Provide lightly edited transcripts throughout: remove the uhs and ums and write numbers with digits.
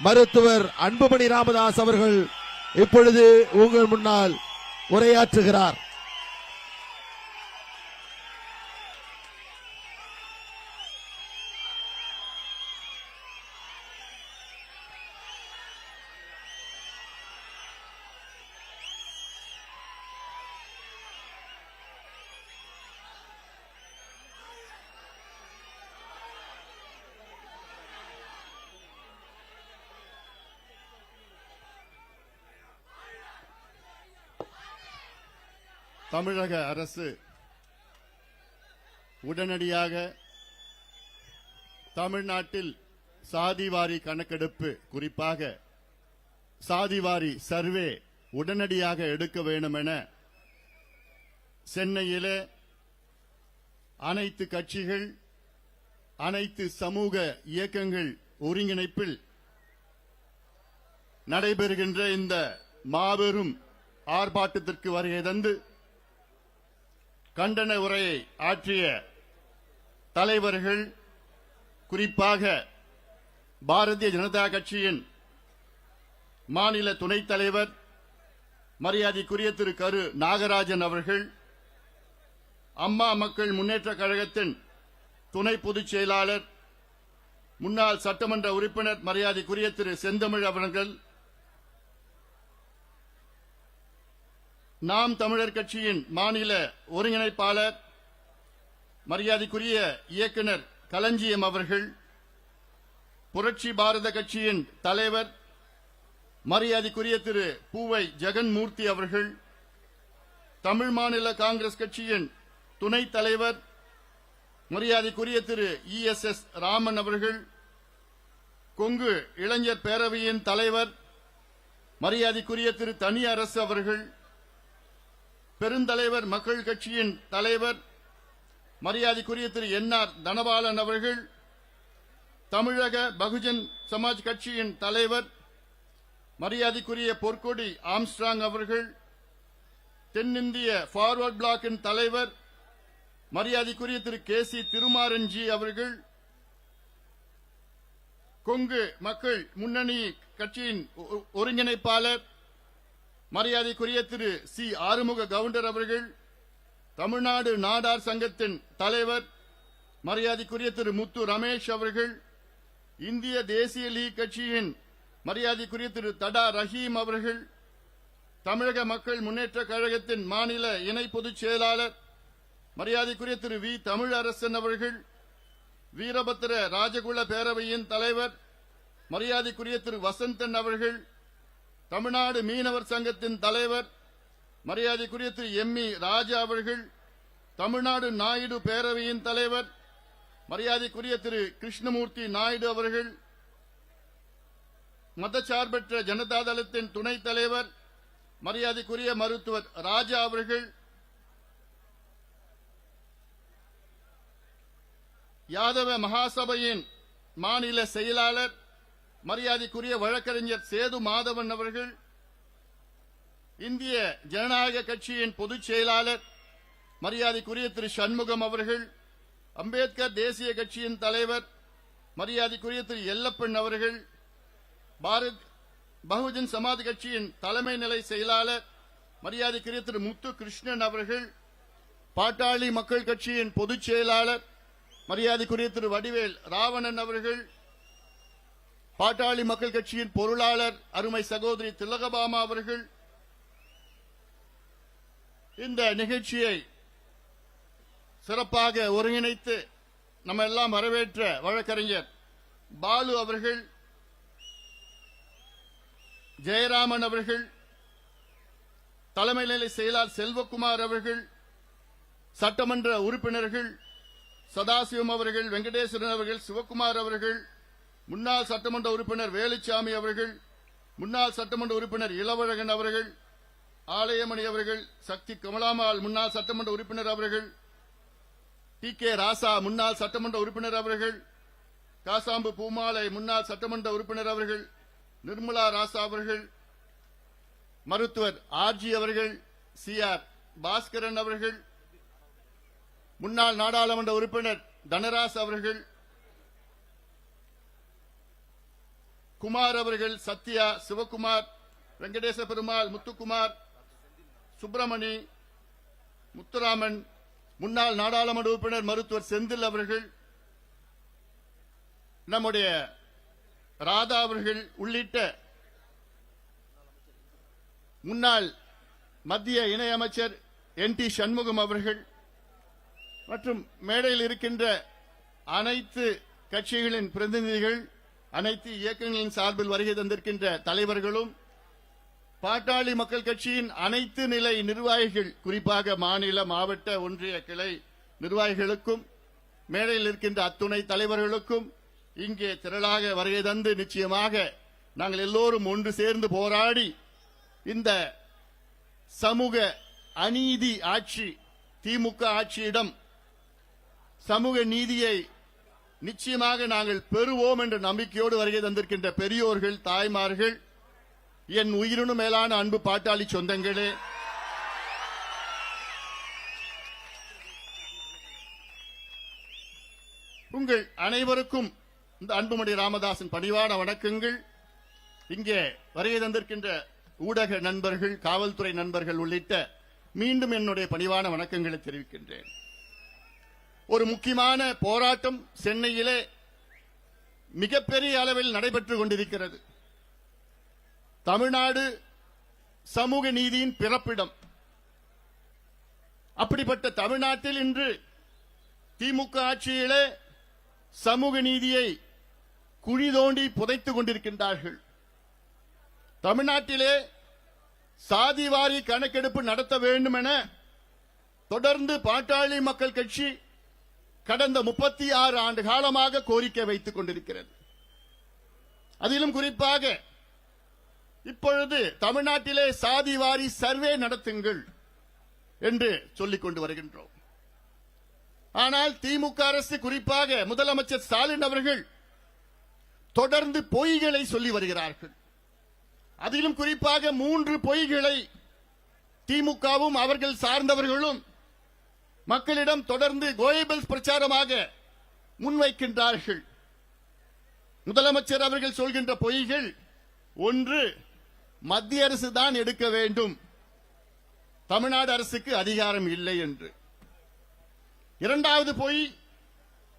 மருத்துவர் அன்புமணி ராமதாஸ் அவர்கள் இப்பொழுது உங்கள் முன்னால் உரையாற்றுகிறார். தமிழக அரசு உடனடியாக தமிழ்நாட்டில் சாதிவாரி கணக்கெடுப்பு, குறிப்பாக சாதிவாரி சர்வே உடனடியாக எடுக்க வேண்டும் என சென்னையிலே அனைத்து கட்சிகள், அனைத்து சமூக இயக்கங்கள் ஒருங்கிணைப்பில் நடைபெறுகின்ற இந்த மாபெரும் ஆர்ப்பாட்டத்திற்கு வருகை தந்து கண்டன உரையை ஆற்றிய தலைவர்கள், குறிப்பாக பாரதிய ஜனதா கட்சியின் மாநில துணைத் தலைவர் மரியாதைக்குரிய திரு கரு நாகராஜன் அவர்கள், அம்மா மக்கள் முன்னேற்ற கழகத்தின் துணை பொதுச் செயலாளர் முன்னாள் சட்டமன்ற உறுப்பினர் மரியாதைக்குரிய திரு செந்தமிழ் அவர்கள், நாம் தமிழர் கட்சியின் மாநில ஒருங்கிணைப்பாளர் மரியாதைக்குரிய இயக்குனர் களஞ்சியம் அவர்கள், புரட்சி பாரத கட்சியின் தலைவர் மரியாதைக்குரிய திரு பூவை ஜெகன்மூர்த்தி அவர்கள், தமிழ் மாநில காங்கிரஸ் கட்சியின் துணைத் தலைவர் மரியாதைக்குரிய திரு ESS ராமன் அவர்கள், கொங்கு இளைஞர் பேரவையின் தலைவர் மரியாதைக்குரிய திரு தனியரசு அவர்கள், பெருந்தலைவர் மக்கள் கட்சியின் தலைவர் மரியாதைக்குரிய திரு NR தனபாலன் அவர்கள், தமிழக பகுஜன் சமாஜ் கட்சியின் தலைவர் மரியாதைக்குரிய பொற்கொடி ஆம்ஸ்ட்ராங் அவர்கள், தென்னிந்திய ஃபார்வர்ட் பிளாக்கின் தலைவர் மரியாதைக்குரிய திரு KC திருமாறன்ஜி அவர்கள், கொங்கு மக்கள் முன்னணி கட்சியின் ஒருங்கிணைப்பாளர் மரியாதைக்குரிய திரு C ஆறுமுக கவுண்டர் அவர்கள், தமிழ்நாடு நாடார் சங்கத்தின் தலைவர் மரியாதைக்குரிய திரு முத்து ரமேஷ் அவர்கள், இந்திய தேசிய லீக் கட்சியின் மரியாதைக்குரிய திரு தடா ரஹீம் அவர்கள், தமிழக மக்கள் முன்னேற்ற கழகத்தின் மாநில இணை பொதுச் செயலாளர் மரியாதைக்குரிய திரு V தமிழரசன் அவர்கள், வீரபத்திர ராஜகுல பேரவையின் தலைவர் மரியாதைக்குரிய திரு வசந்தன் அவர்கள், தமிழ்நாடு மீனவர் சங்கத்தின் தலைவர் மரியாதைக்குரிய திரு ME ராஜா அவர்கள், தமிழ்நாடு நாயுடு பேரவையின் தலைவர் மரியாதைக்குரிய திரு கிருஷ்ணமூர்த்தி நாயுடு அவர்கள், மதச்சார்பற்ற ஜனதாதளத்தின் துணைத் தலைவர் மரியாதைக்குரிய மருத்துவர் ராஜா அவர்கள், யாதவ மகாசபையின் மாநில செயலாளர் மரியாதைக்குரிய வழக்கறிஞர் சேது மாதவன் அவர்கள், இந்திய ஜனநாயக கட்சியின் பொதுச் செயலாளர் மரியாதைக்குரிய திரு சண்முகம் அவர்கள், அம்பேத்கர் தேசிய கட்சியின் தலைவர் மரியாதைக்குரிய திரு எல்லப்பன் அவர்கள், பாரத் பகுஜன் சமாஜ் கட்சியின் தலைமை நிலை செயலாளர் மரியாதைக்குரிய திரு முத்து கிருஷ்ணன் அவர்கள், பாட்டாளி மக்கள் கட்சியின் பொதுச் செயலாளர் மரியாதைக்குரிய திரு வடிவேல் ராவணன் அவர்கள், பாட்டாளி மக்கள் கட்சியின் பொருளாளர் அருமை சகோதரி திலகபாமா அவர்கள், இந்த நிகழ்ச்சியை சிறப்பாக ஒருங்கிணைத்து நம்ம எல்லாம் வரவேற்ற வழக்கறிஞர் பாலு அவர்கள், ஜெயராமன் அவர்கள், தலைமை நிலை செயலாளர் செல்வகுமார் அவர்கள், சட்டமன்ற உறுப்பினர்கள் சதாசிவம் அவர்கள், வெங்கடேஸ்வரன் அவர்கள், சிவகுமார் அவர்கள், முன்னாள் சட்டமன்ற உறுப்பினர் வேலுச்சாமி அவர்கள், முன்னாள் சட்டமன்ற உறுப்பினர் இளவழகன் அவர்கள், ஆலயமணி அவர்கள், சக்தி கமலாமாள் முன்னாள் சட்டமன்ற உறுப்பினர் அவர்கள், TK ராசா முன்னாள் சட்டமன்ற உறுப்பினர் அவர்கள், காசாம்பு பூமாலை முன்னாள் சட்டமன்ற உறுப்பினர் அவர்கள், நிர்மலா ராசா அவர்கள், மருத்துவர் RG அவர்கள், CR பாஸ்கரன் அவர்கள், முன்னாள் நாடாளுமன்ற உறுப்பினர் தனராஸ் அவர்கள், குமார் அவர்கள், சத்யா, சிவகுமார், வெங்கடேச பெருமாள், முத்துக்குமார், சுப்பிரமணி, முத்துராமன், முன்னாள் நாடாளுமன்ற உறுப்பினர் மருத்துவர் செந்தில் அவர்கள், நம்முடைய ராதா அவர்கள் உள்ளிட்ட முன்னாள் மத்திய இணையமைச்சர் NT சண்முகம் அவர்கள் மற்றும் மேடையில் இருக்கின்ற அனைத்து கட்சிகளின் பிரதிநிதிகள், அனைத்து இயக்கங்களின் சார்பில் வருகை தந்திருக்கின்ற தலைவர்களும், பாட்டாளி மக்கள் கட்சியின் அனைத்து நிலை நிர்வாகிகள், குறிப்பாக மாநில, மாவட்ட, ஒன்றிய கிளை நிர்வாகிகளுக்கும், மேடையில் இருக்கின்ற அத்துணை தலைவர்களுக்கும், இங்கே திரளாக வருகை தந்து நிச்சயமாக நாங்கள் எல்லோரும் ஒன்று சேர்ந்து போராடி இந்த சமூக அநீதி ஆட்சி, திமுக ஆட்சியிடம் சமூக நீதியை நிச்சயமாக நாங்கள் பெறுவோம் என்ற நம்பிக்கையோடு வருகை தந்திருக்கின்ற பெரியோர்கள், தாய்மார்கள், என் உயிரினும் மேலான அன்பு பாட்டாளி சொந்தங்களே, உங்கள் அனைவருக்கும் இந்த அன்புமணி ராமதாசன் பணிவான வணக்கங்கள். இங்கே வருகை தந்திருக்கின்ற ஊடக நண்பர்கள், காவல்துறை நண்பர்கள் உள்ளிட்ட மீண்டும் என்னுடைய பணிவான வணக்கங்களை தெரிவிக்கின்றேன். ஒரு முக்கியமான போராட்டம் சென்னையிலே மிகப்பெரிய அளவில் நடைபெற்றுக் கொண்டிருக்கிறது. தமிழ்நாடு சமூக நீதியின் பிறப்பிடம். அப்படிப்பட்ட தமிழ்நாட்டில் இன்று திமுக ஆட்சியிலே சமூக நீதியை குழி தோண்டி புதைத்துக் கொண்டிருக்கின்றார்கள். தமிழ்நாட்டிலே சாதிவாரி கணக்கெடுப்பு நடத்த வேண்டும் என தொடர்ந்து பாட்டாளி மக்கள் கட்சி கடந்த 36 ஆண்டு காலமாக கோரிக்கை வைத்துக் கொண்டிருக்கிறது. அதிலும் குறிப்பாக இப்பொழுது தமிழ்நாட்டிலே சாதிவாரி சர்வே நடத்துங்கள் என்று சொல்லிக் கொண்டு வருகின்றோம். ஆனால் திமுக அரசு, குறிப்பாக முதலமைச்சர் ஸ்டாலின் அவர்கள் தொடர்ந்து பொய்களை சொல்லி வருகிறார்கள். அதிலும் குறிப்பாக 3 பொய்களை திமுகவும் அவர்கள் சார்ந்தவர்களும் மக்களிடம் தொடர்ந்து கோயபல்ஸ் பிரச்சாரமாக முன்வைக்கின்றார்கள். முதலமைச்சர் அவர்கள் சொல்கின்ற பொய்கள்: 1, மத்திய அரசு தான் எடுக்க வேண்டும், தமிழ்நாடு அரசுக்கு அதிகாரம் இல்லை என்று. 2வது பொய்,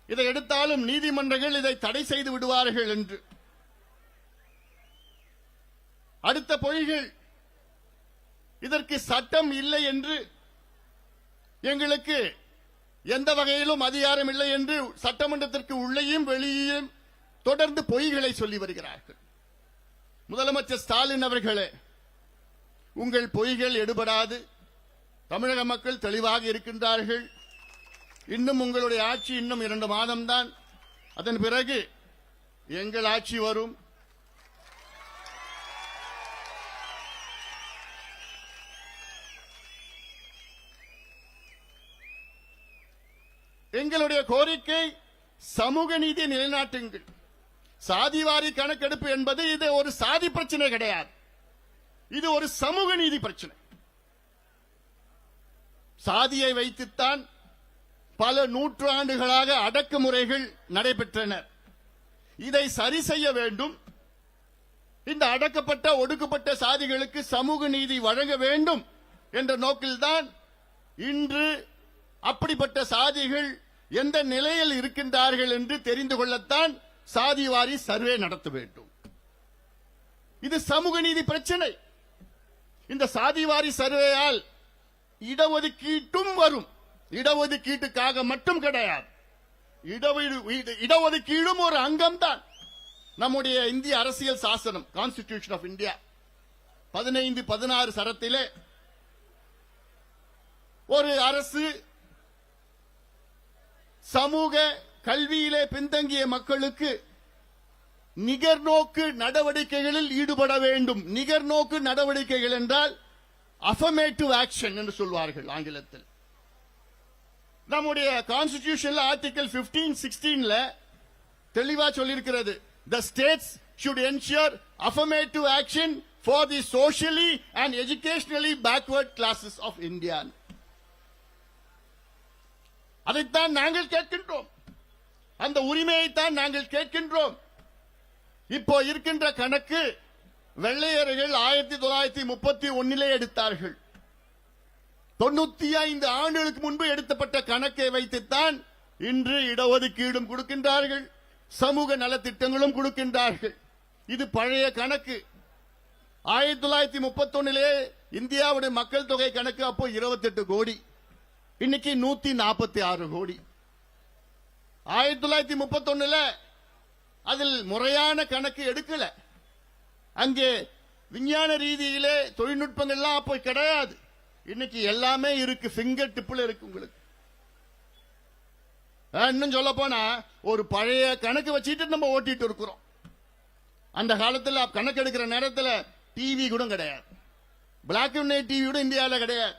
இதை எடுத்தாலும் நீதிமன்றங்கள் இதை தடை செய்து விடுவார்கள் என்று. அடுத்த பொய்கள், இதற்கு சட்டம் இல்லை என்று, எங்களுக்கு எந்த வகையிலும் அதிகாரம் இல்லை என்று சட்டமன்றத்திற்கு உள்ளேயும் வெளியேயும் தொடர்ந்து பொய்களை சொல்லி வருகிறார்கள். முதலமைச்சர் ஸ்டாலின் அவர்களே, உங்கள் பொய்கள் எடுபடாது. தமிழக மக்கள் தெளிவாக இருக்கின்றார்கள். இன்னும் உங்களுடைய ஆட்சி இன்னும் 2 மாதம்தான். அதன் பிறகு எங்கள் ஆட்சி வரும். எங்களுடைய கோரிக்கை சமூக நீதி நிலைநாட்டுங்கள். சாதிவாரி கணக்கெடுப்பு என்பது இது ஒரு சாதி பிரச்சனை கிடையாது, இது ஒரு சமூக நீதி பிரச்சனை. சாதியை வைத்துத்தான் பல நூற்றாண்டுகளாக அடக்குமுறைகள் நடைபெற்றன. இதை சரி செய்ய வேண்டும். இந்த அடக்கப்பட்ட, ஒடுக்கப்பட்ட சாதிகளுக்கு சமூக நீதி வழங்க வேண்டும் என்ற நோக்கில்தான் இன்று அப்படிப்பட்ட சாதிகள் எந்த நிலையில் இருக்கின்றார்கள் என்று தெரிந்து கொள்ளத்தான் சாதிவாரி சர்வே நடத்த வேண்டும். இது சமூக நீதி பிரச்சனை. இந்த சாதிவாரி சர்வேயால் இடஒதுக்கீட்டும் வரும். இடஒதுக்கீட்டுக்காக மட்டும் கிடையாது, இடஒதுக்கீடும் ஒரு அங்கம்தான். நம்முடைய இந்திய அரசியல் சாசனம், கான்ஸ்டிடியூஷன் ஆஃப் இந்தியா 15-16 சரத்திலே ஒரு அரசு சமூக கல்வியிலே பின்தங்கிய மக்களுக்கு நிகர்நோக்கு நடவடிக்கைகளில் ஈடுபட வேண்டும். நிகர்நோக்கு நடவடிக்கைகள் என்றால் அஃபர்மேட்டிவ் ஆக்ஷன் என்று சொல்வார்கள் ஆங்கிலத்தில். நம்முடைய கான்ஸ்டிடியூஷன்ல ஆர்டிகல் 15-16ல தெளிவா சொல்லியிருக்கிறது, the states should ensure affirmative action for the socially and educationally backward classes of India. அதைத்தான் நாங்கள் கேட்கின்றோம், அந்த உரிமையைத்தான் நாங்கள் கேட்கின்றோம். இப்போ இருக்கின்ற கணக்கு வெள்ளையர்கள் 1931 எடுத்தார்கள். 95 ஆண்டுகளுக்கு முன்பு எடுத்தப்பட்ட கணக்கை வைத்துத்தான் இன்று இடஒதுக்கீடும் கொடுக்கின்றார்கள், சமூக நலத்திட்டங்களும் கொடுக்கின்றார்கள். இது பழைய கணக்கு. 1931 இந்தியாவுடைய மக்கள் தொகை கணக்கு அப்போ 28 கோடி, இன்னைக்கு 146 கோடி. 1931 அதில் முறையான கணக்கு எடுக்கல. அங்கே விஞ்ஞான ரீதியிலே தொழில்நுட்பங்கள்லாம் அப்போ கிடையாது. இன்னைக்கு எல்லாமே இருக்கு, ஃபிங்கர் டிப்ல இருக்கு உங்களுக்கு. இன்னும் சொல்ல போனா ஒரு பழைய கணக்கு வச்சுட்டு நம்ம ஓட்டிட்டு இருக்கிறோம். அந்த காலத்தில் கணக்கு எடுக்கிற நேரத்தில் டிவி கூட கிடையாது, பிளாக் அண்ட் ஒயிட் டிவி கூட இந்தியாவில் கிடையாது.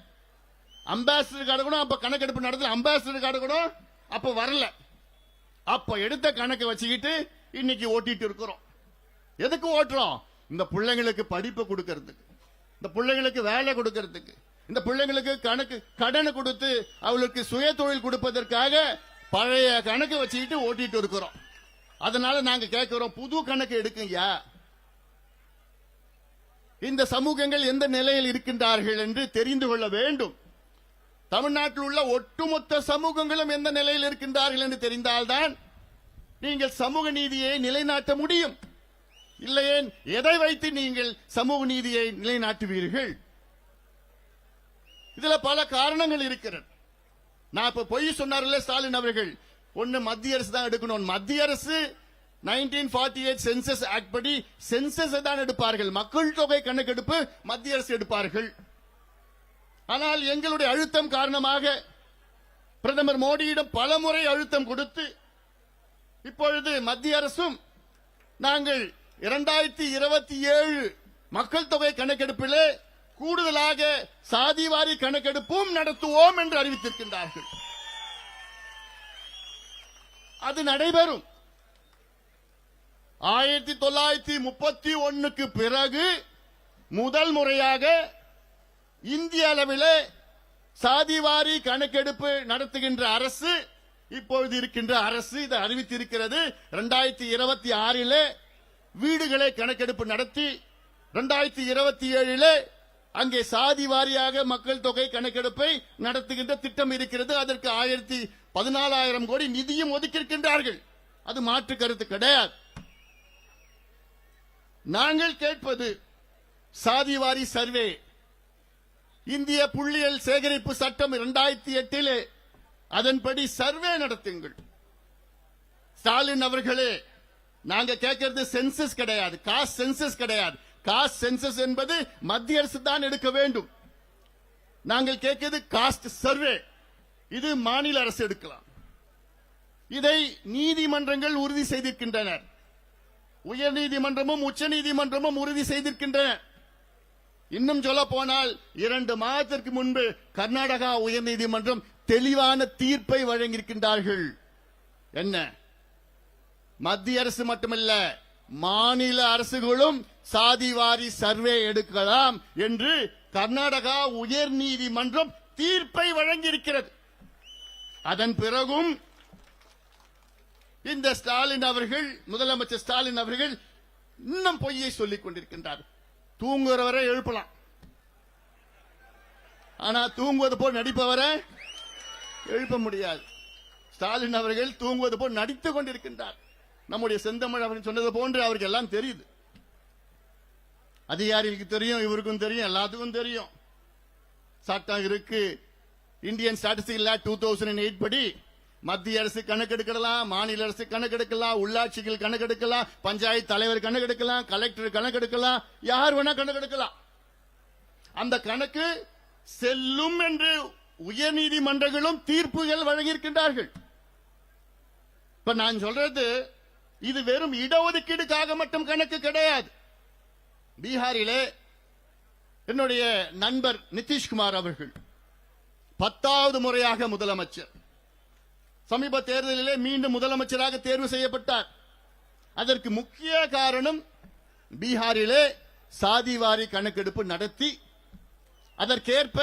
அம்பாசிடர் கார்டு கூட அப்ப கணக்கெடுப்பு நடத்தல, அம்பாசிடர் கார்டு கூட அப்ப வரல. அப்ப எடுத்த கணக்கு வச்சுக்கிட்டு இன்னைக்கு ஓட்டிட்டு இருக்கிறோம். எதுக்கு ஓட்டுறோம்? இந்த பிள்ளைங்களுக்கு படிப்பு கொடுக்கறதுக்கு, இந்த பிள்ளைங்களுக்கு வேலை கொடுக்கறதுக்கு, இந்த பிள்ளைங்களுக்கு கடனை கொடுத்து அவளுக்கு சுய தொழில் கொடுப்பதற்காக பழைய கணக்கு வச்சுக்கிட்டு ஓட்டிட்டு இருக்கிறோம். அதனால நாங்க கேட்கிறோம், புது கணக்கு எடுக்குங்க. இந்த சமூகங்கள் எந்த நிலையில் இருக்கின்றார்கள் என்று தெரிந்து கொள்ள வேண்டும். தமிழ்நாட்டில் உள்ள ஒட்டுமொத்த சமூகங்களும் எந்த நிலையில் இருக்கின்றார்கள் என்று தெரிந்தால்தான் நீங்கள் சமூக நீதியை நிலைநாட்ட முடியும். இல்லையே எதை வைத்து நீங்கள் சமூக நீதியை நிலைநாட்டுவீர்கள்? இதுல பல காரணங்கள் இருக்கிறது. நான் இப்ப பொய் சொன்னார்களே ஸ்டாலின் அவர்கள், ஒன்னு மத்திய அரசு தான் எடுக்கணும். மத்திய அரசு 1948 சென்சஸ் ஆக்ட் படி சென்சஸ் தான் எடுப்பார்கள், மக்கள் தொகை கணக்கெடுப்பு மத்திய அரசு எடுப்பார்கள். ஆனால் எங்களுடைய அழுத்தம் காரணமாக பிரதமர் மோடியிடம் பலமுறை அழுத்தம் கொடுத்து இப்பொழுது மத்திய அரசும் நாங்கள் 2027 மக்கள் தொகை கணக்கெடுப்பிலே கூடுதலாக சாதிவாரி கணக்கெடுப்பும் நடத்துவோம் என்று அறிவித்திருக்கின்றார்கள். அது நடைபெறும். 1931 பிறகு முதல் முறையாக இந்திய அளவிலே சாதிவாரி கணக்கெடுப்பு நடத்துகின்ற அரசு இப்பொழுது இருக்கின்ற அரசு இதை அறிவித்திருக்கிறது. 2026 வீடுகளை கணக்கெடுப்பு நடத்தி 2027 அங்கே சாதி வாரியாக மக்கள் தொகை கணக்கெடுப்பை நடத்துகின்ற திட்டம் இருக்கிறது. அதற்கு 14,000 கோடி நிதியும் ஒதுக்கியிருக்கின்றார்கள். அது மாற்று கருத்து கிடையாது. நாங்கள் கேட்பது சாதிவாரி சர்வே. இந்திய புள்ளியியல் சேகரிப்பு சட்டம் 2008 அதன்படி சர்வே நடத்துங்கள். ஸ்டாலின் அவர்களே, நாங்க கேட்கிறது சென்சஸ் கிடையாது, காஸ்ட் சென்சஸ் கிடையாது. காஸ்ட் சென்சஸ் என்பது மத்திய அரசு தான் எடுக்க வேண்டும். நாங்கள் கேட்கிறது காஸ்ட் சர்வே. இது மாநில அரசு எடுக்கலாம். இதை நீதிமன்றங்கள் உறுதி செய்திருக்கின்றனர். உயர் நீதிமன்றமும் உச்ச நீதிமன்றமும் உறுதி செய்திருக்கின்றன. இன்னும் சொல்ல போனால் 2 மாதத்திற்கு முன்பு கர்நாடகா உயர் நீதிமன்றம் தெளிவான தீர்ப்பை வழங்கியிருக்கின்றார்கள். என்ன? மத்திய அரசு மட்டுமல்ல, மாநில அரசுகளும் சாதிவாரி சர்வே எடுக்கலாம் என்று கர்நாடகா உயர் நீதிமன்றம் தீர்ப்பை வழங்கியிருக்கிறது. அதன் பிறகும் இந்த ஸ்டாலின் அவர்கள், முதலமைச்சர் ஸ்டாலின் அவர்கள் இன்னும் பொய்யை சொல்லிக் கொண்டிருக்கின்றார். தூங்குறவரை எழுப்பலாம், ஆனா தூங்குவது போல் நடிப்பவரை எழுப்ப முடியாது. ஸ்டாலின் அவர்கள் தூங்குவது போல் நடித்துக் கொண்டிருக்கின்றார். நம்முடைய செந்தமிழ் அவர்கள் சொன்னது போன்று அவருக்கு எல்லாம் தெரியுது. அதிகாரிகளுக்கு தெரியும், இவருக்கும் தெரியும், எல்லாத்துக்கும் தெரியும். சட்டம் இருக்கு. இந்தியன் ஸ்டாட்டிஸ்டிக்கல் ஆக்ட் 2008 படி மத்திய அரசு கணக்கெடுக்கலாம், மாநில அரசு கணக்கெடுக்கலாம், உள்ளாட்சிகள் கணக்கெடுக்கலாம், பஞ்சாயத்து தலைவர் கணக்கெடுக்கலாம், கலெக்டர் கணக்கெடுக்கலாம், யார் வேணா கணக்கெடுக்கலாம். அந்த கணக்கு செல்லும் என்று உயர்நீதிமன்றங்களும் தீர்ப்புகள் வழங்கியிருக்கின்றார்கள். இப்ப நான் சொல்றது, இது வெறும் இடஒதுக்கீடுக்காக மட்டும் கணக்கு கிடையாது. பீகாரிலே என்னுடைய நண்பர் நிதிஷ்குமார் அவர்கள் 10வது முறையாக முதலமைச்சர். சமீப தேர்தலிலே மீண்டும் முதலமைச்சராக தேர்வு செய்யப்பட்டார். அதற்கு முக்கிய காரணம் பீகாரிலே சாதிவாரி கணக்கெடுப்பு நடத்தி அதற்கேற்ப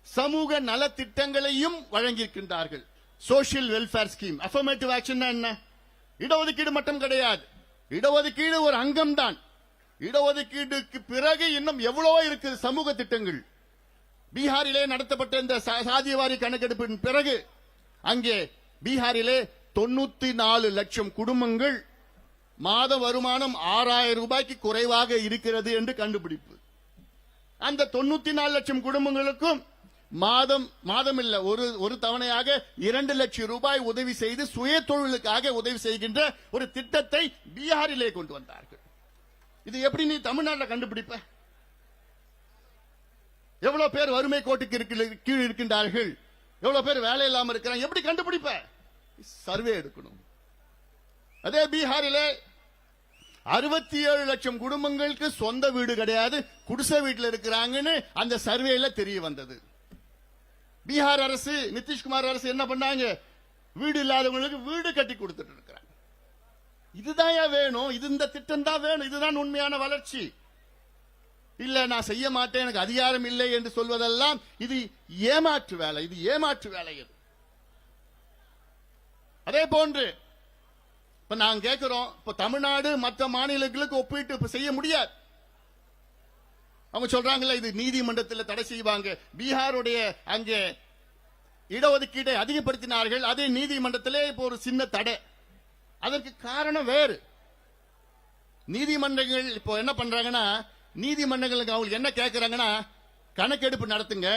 சமூக நலத்திட்டங்களையும் வழங்கியிருக்கின்றார்கள். Social welfare scheme, affirmative action என்ன? இடஒதுக்கீடு மட்டும் கிடையாது, இடஒதுக்கீடு ஒரு அங்கம் தான். இடஒதுக்கீடுக்கு பிறகு இன்னும் எவ்வளவோ இருக்குது சமூக திட்டங்கள். பீகாரிலே நடத்தப்பட்ட இந்த சாதியவாரி கணக்கெடுப்பின் பிறகு அங்கே பீகாரிலே 94 லட்சம் குடும்பங்கள் மாத வருமானம் 6000 ரூபாய்க்கு குறைவாக இருக்கிறது என்று கண்டுபிடிப்பு. அந்த 94 லட்சம் குடும்பங்களுக்கும் மாதம் இல்ல ஒரு தவணையாக 2 லட்சம் ரூபாய் உதவி செய்து சுய தொழிலுக்காக உதவி செய்கின்ற ஒரு திட்டத்தை பீகாரிலே கொண்டு வந்தார்கள். இது எப்படி நீ தமிழ்நாட்டில் கண்டுபிடிப்ப? எவ்வளவு பேர் வறுமை கோட்டுக்கு கீழ் இருக்கின்றார்கள், எவ்வளவு பேர் வேலை இல்லாம இருக்கிறாங்க, எப்படி கண்டுபிடிப்ப? சர்வே எடுக்கணும். அதே பீகாரிலே 67 லட்சம் குடும்பங்களுக்கு சொந்த வீடு கிடையாது, குடிசை வீட்டில் இருக்கிறாங்கன்னு அந்த சர்வேல தெரிய வந்தது. பீகார் அரசு, நிதிஷ்குமார் அரசு என்ன பண்ணாங்க? வீடு இல்லாதவங்களுக்கு வீடு கட்டி கொடுத்துட்டு இருக்கிறாங்க. இதுதான் வேணும், இது இந்த திட்டம் தான் வேணும், இதுதான் உண்மையான வளர்ச்சி. இல்ல நான் செய்ய மாட்டேன், எனக்கு அதிகாரம் இல்லை என்று சொல்வதெல்லாம் இது ஏமாற்று வேலை. இது ஏமாற்று வேலை. அதே போன்று இப்ப நாங்க கேட்கிறோம், இப்ப தமிழ்நாடு மற்ற மாநிலங்களுக்கு ஒப்பிட்டு இப்ப செய்ய முடியாது. அவங்க சொல்றாங்கல்ல இது நீதிமன்றத்தில் தடை செய்வாங்க. பீகாருடைய அங்கே இடஒதுக்கீட்டை அதிகப்படுத்தினார்கள், அதே நீதிமன்றத்திலே இப்போ ஒரு சின்ன தடை. அதற்கு காரணம் வேறு. நீதிமன்றங்கள் இப்போ என்ன பண்றாங்கன்னா, நீதிமன்றங்களுக்கு அவங்க என்ன கேட்கிறாங்கன்னா, கணக்கெடுப்பு நடத்துங்க.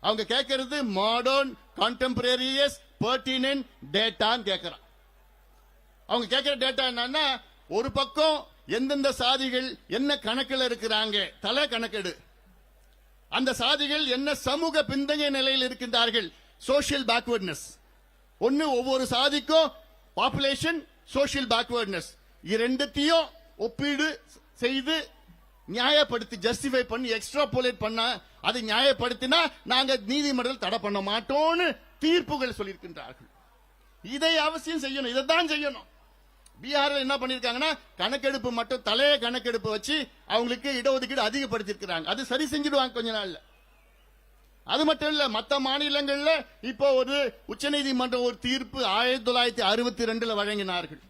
அவங்க கேட்கறது மாடர்ன் கான்டெம்பரரியஸ் பெர்டினன்ட் டேட்டான்னு கேட்கிறான். அவங்க கேட்கிற டேட்டா என்னன்னா, ஒரு பக்கம் எந்தெந்த சாதிகள் என்ன கணக்கில் இருக்கிறாங்க, தலை கணக்கெடு. அந்த சாதிகள் என்ன சமூக பின்தங்கிய நிலையில் இருக்கின்றார்கள், சோசியல் பேக்வர்ட்னஸ். ஒன்னு ஒவ்வொரு சாதிக்கும் பாப்புலேஷன், சோசியல் பேக்வர்ட்னஸ், இரண்டுத்தையும் ஒப்பீடு செய்து நியாயப்படுத்தி ஜஸ்டிஃபை பண்ணி எக்ஸ்ட்ராபோலேட் பண்ண, அதை நியாயப்படுத்தினா நாங்க நீதிமன்றத்தில் தடை பண்ண மாட்டோம்னு தீர்ப்புகள் சொல்லியிருக்கின்றார்கள். இதை அவசியம் செய்யணும், இதைத்தான் செய்யணும். பீகாரில் என்ன பண்ணிருக்காங்கன்னா, கணக்கெடுப்பு மட்டும் தலைய கணக்கெடுப்பு வச்சு அவங்களுக்கு இடஒதுக்கீடு அதிகப்படுத்திருக்கிறாங்க. அது சரி செஞ்சிடுவாங்க கொஞ்ச நாள்ல. அது மட்டும் இல்ல, மற்ற மாநிலங்கள்ல இப்போ ஒரு உச்சநீதிமன்றம் ஒரு தீர்ப்பு 1962 வழங்கினார்கள்.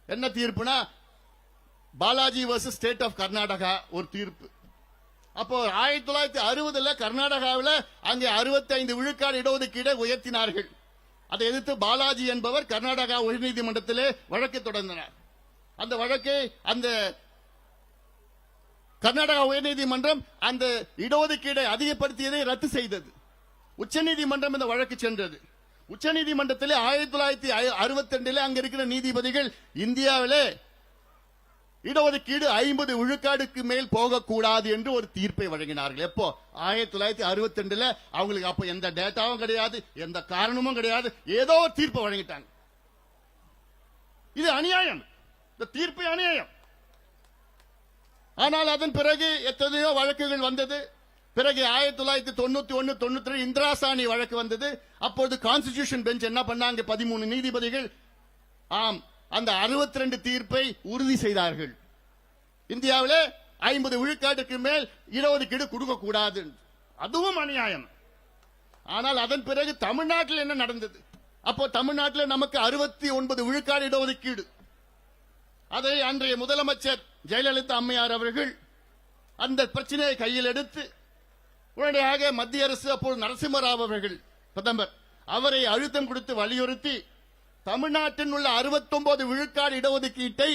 என்ன தீர்ப்புனா, Balaji versus state of Karnataka ஒரு தீர்ப்பு. அப்போ 1960 கர்நாடகாவில் அங்கே 65 விழுக்காடு இடஒதுக்கீடை உயர்த்தினார்கள். அதை எதிர்த்து பாலாஜி என்பவர் கர்நாடகா உயர்நீதிமன்றத்திலே வழக்கு தொடர்ந்தார். அந்த வழக்கை அந்த கர்நாடகா உயர்நீதிமன்றம் அந்த இடஒதுக்கீடை அதிகப்படுத்தியதை ரத்து செய்தது. உச்சநீதிமன்றம் இந்த வழக்கு சென்றது. உச்சநீதிமன்றத்திலே 1962 அங்க இருக்கிற நீதிபதிகள் இந்தியாவிலே இடஒதுக்கீடு 50 விழுக்காடுக்கு மேல் போகக்கூடாது என்று ஒரு தீர்ப்பை வழங்கினார்கள். எப்போ? 1962 அவங்களுக்கு அப்ப எந்த டேட்டாவும் கிடையாது, எந்த காரணமும் கிடையாது, ஏதோ ஒரு தீர்ப்பை வழங்கிட்டாங்க. இது அநியாயம், இந்த தீர்ப்பு அநியாயம். ஆனால் அதன் பிறகு எத்தனையோ வழக்குகள் வந்தது. பிறகு 1991, 92 இந்திரா சாணி வழக்கு வந்தது. அப்போது கான்ஸ்டிடியூஷன் பெஞ்ச் என்ன பண்ணாங்க? 13 நீதிபதிகள் ஆம் அந்த 62 தீர்ப்பை உறுதி செய்தார்கள். இந்தியாவிலே 50 விழுக்காட்டுக்கு மேல் இடஒதுக்கீடு கொடுக்க கூடாது. அதுவும் அநியாயம். ஆனால் அதன் பிறகு தமிழ்நாட்டில் என்ன நடந்தது? அப்போ தமிழ்நாட்டில் நமக்கு 69 விழுக்காடு இடஒதுக்கீடு. அதை அன்றைய முதலமைச்சர் ஜெயலலிதா அம்மையார் அவர்கள் அந்த பிரச்சனையை கையில் எடுத்து உடனடியாக மத்திய அரசு, அப்போது நரசிம்மராவ் அவர்கள் பிரதமர், அவரை அழுத்தம் கொடுத்து வலியுறுத்தி தமிழ்நாட்டில் உள்ள 69 விழுக்காடு இடஒதுக்கீட்டை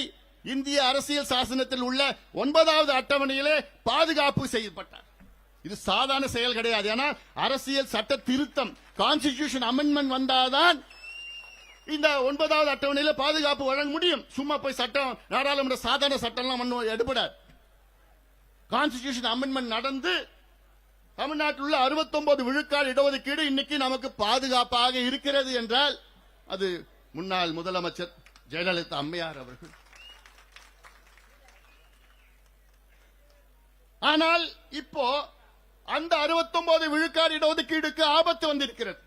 இந்திய அரசியல் சாசனத்தில் உள்ள 9வது அட்டவணையிலே பாதுகாப்பு செய்யப்பட்டார். இது சாதாரண செயல் கிடையாது. ஏன்னா அரசியல் சட்ட திருத்தம், கான்ஸ்டிடியூஷன் அமெண்ட்மெண்ட் வந்தாதான் இந்த 9வது அட்டவணையில பாதுகாப்பு வழங்க முடியும். சும்மா போய் சட்டம், நாடாளுமன்ற சாதாரண சட்டம் எடுபடாது. கான்ஸ்டிடியூஷன் அமெண்ட்மெண்ட் நடந்து தமிழ்நாட்டில் உள்ள 69 விழுக்காடு இடஒதுக்கீடு இன்னைக்கு நமக்கு பாதுகாப்பாக இருக்கிறது என்றால் அது முன்னாள் முதலமைச்சர் ஜெயலலிதா அம்மையார் அவர்கள். ஆனால் இப்போ அந்த 69 விழுக்காடு இடஒதுக்கீடுக்கு ஆபத்து வந்திருக்கிறது.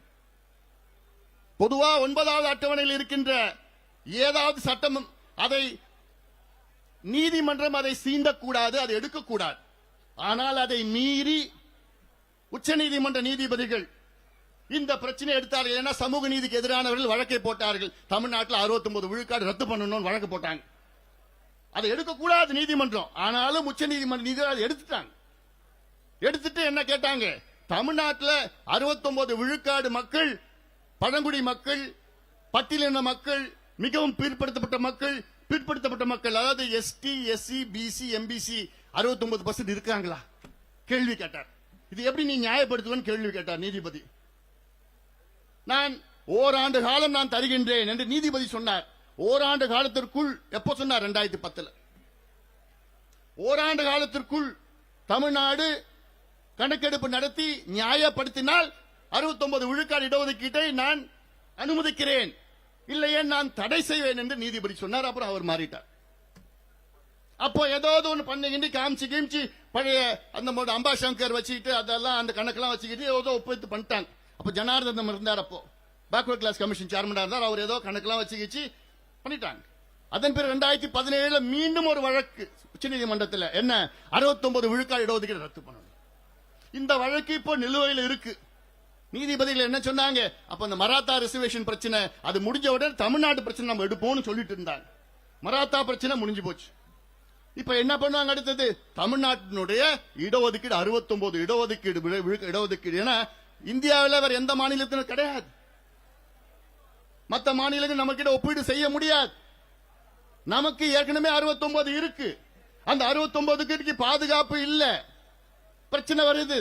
பொதுவா 9வது அட்டவணையில் இருக்கின்ற ஏதாவது சட்டம், அதை நீதிமன்றம் அதை சீண்டக்கூடாது, அதை எடுக்கக்கூடாது. ஆனால் அதை மீறி உச்சநீதிமன்ற நீதிபதிகள் இந்த பிரச்சனை எடுத்தார்கள். ஏன்னா சமூக நீதிக்கு எதிரானவர்கள் வழக்கை போட்டார்கள். தமிழ்நாட்டில் 69 விழுக்காடு ரத்து பண்ணணும் வழக்கு போட்டாங்க. அதை எடுக்கக்கூடாது நீதிமன்றம். ஆனாலும் உச்ச நீதிமன்ற நீதிபதி எடுத்துட்டாங்க. எடுத்துட்டு என்ன கேட்டாங்க, தமிழ்நாட்டில் 69 விழுக்காடு மக்கள் பழங்குடி மக்கள், பட்டியலின மக்கள், மிகவும் பிற்படுத்தப்பட்ட மக்கள் அதாவது எஸ்டி, எஸ்சி, பிசி, எம்பிசி 69% இருக்காங்களா கேள்வி கேட்டார். இது எப்படி நீ நியாயப்படுத்துவன்னு கேள்வி கேட்டார் நீதிபதி. நான் ஓராண்டு காலம் நான் தருகின்றேன் என்று நீதிபதி சொன்னார். ஓராண்டு காலத்திற்குள், எப்போ சொன்னார்? 2010. ஓராண்டு காலத்திற்குள் தமிழ்நாடு கணக்கெடுப்பு நடத்தி நியாயப்படுத்தினால் 69 விழுக்காடு இடஒதுக்கீட்டை நான் அனுமதிக்கிறேன், இல்லையே நான் தடை செய்வேன் என்று நீதிபதி சொன்னார். அப்புறம் அவர் மாறிட்டார். அப்போ ஏதாவது ஒன்று பண்ணிக்கிட்டு காமிச்சு பழைய அந்த அம்பாசங்கர் வச்சுக்கிட்டு அதெல்லாம் அந்த கணக்கெல்லாம் வச்சுக்கிட்டு ஏதோ ஒப்புத்து பண்ணிட்டாங்க. அப்ப ஜனார்தனம் இருந்தார், அப்போ பேக்வர்ட் கிளாஸ் கமிஷன் சேர்மனா இருந்தார். அவர் ஏதோ கணக்கெல்லாம் வச்சுக்கிச்சு பண்ணிட்டாங்க. அதன் பிறகு 2017 மீண்டும் ஒரு வழக்கு உச்சநீதிமன்றத்தில், என்ன 69 விழுக்காடு இடஒதுக்கீடு ரத்து பண்ணணும். இந்த வழக்கு இப்போ நிலுவையில் இருக்கு. நீதிபதிகள் என்ன சொன்னாங்க, அப்ப அந்த மராத்தா ரிசர்வேஷன் பிரச்சனை அது முடிஞ்ச உடனே தமிழ்நாடு பிரச்சனை நம்ம எடுப்போம்னு சொல்லிட்டு இருந்தாங்க. மராத்தா பிரச்சனை முடிஞ்சு போச்சு. இப்ப என்ன பண்ணுவாங்க அடுத்தது? தமிழ்நாட்டினுடைய இடஒதுக்கீடு 69 இடஒதுக்கீடு. ஏன்னா இந்தியாவில் வேற எந்த மாநிலத்திலும் கிடையாது. மற்ற மாநிலங்கள் நம்ம கிட்ட ஒப்பீடு செய்ய முடியாது. நமக்கு ஏற்கனவே 69 இருக்கு. அந்த 69க்கு பாதுகாப்பு இல்ல, பிரச்சனை வருது.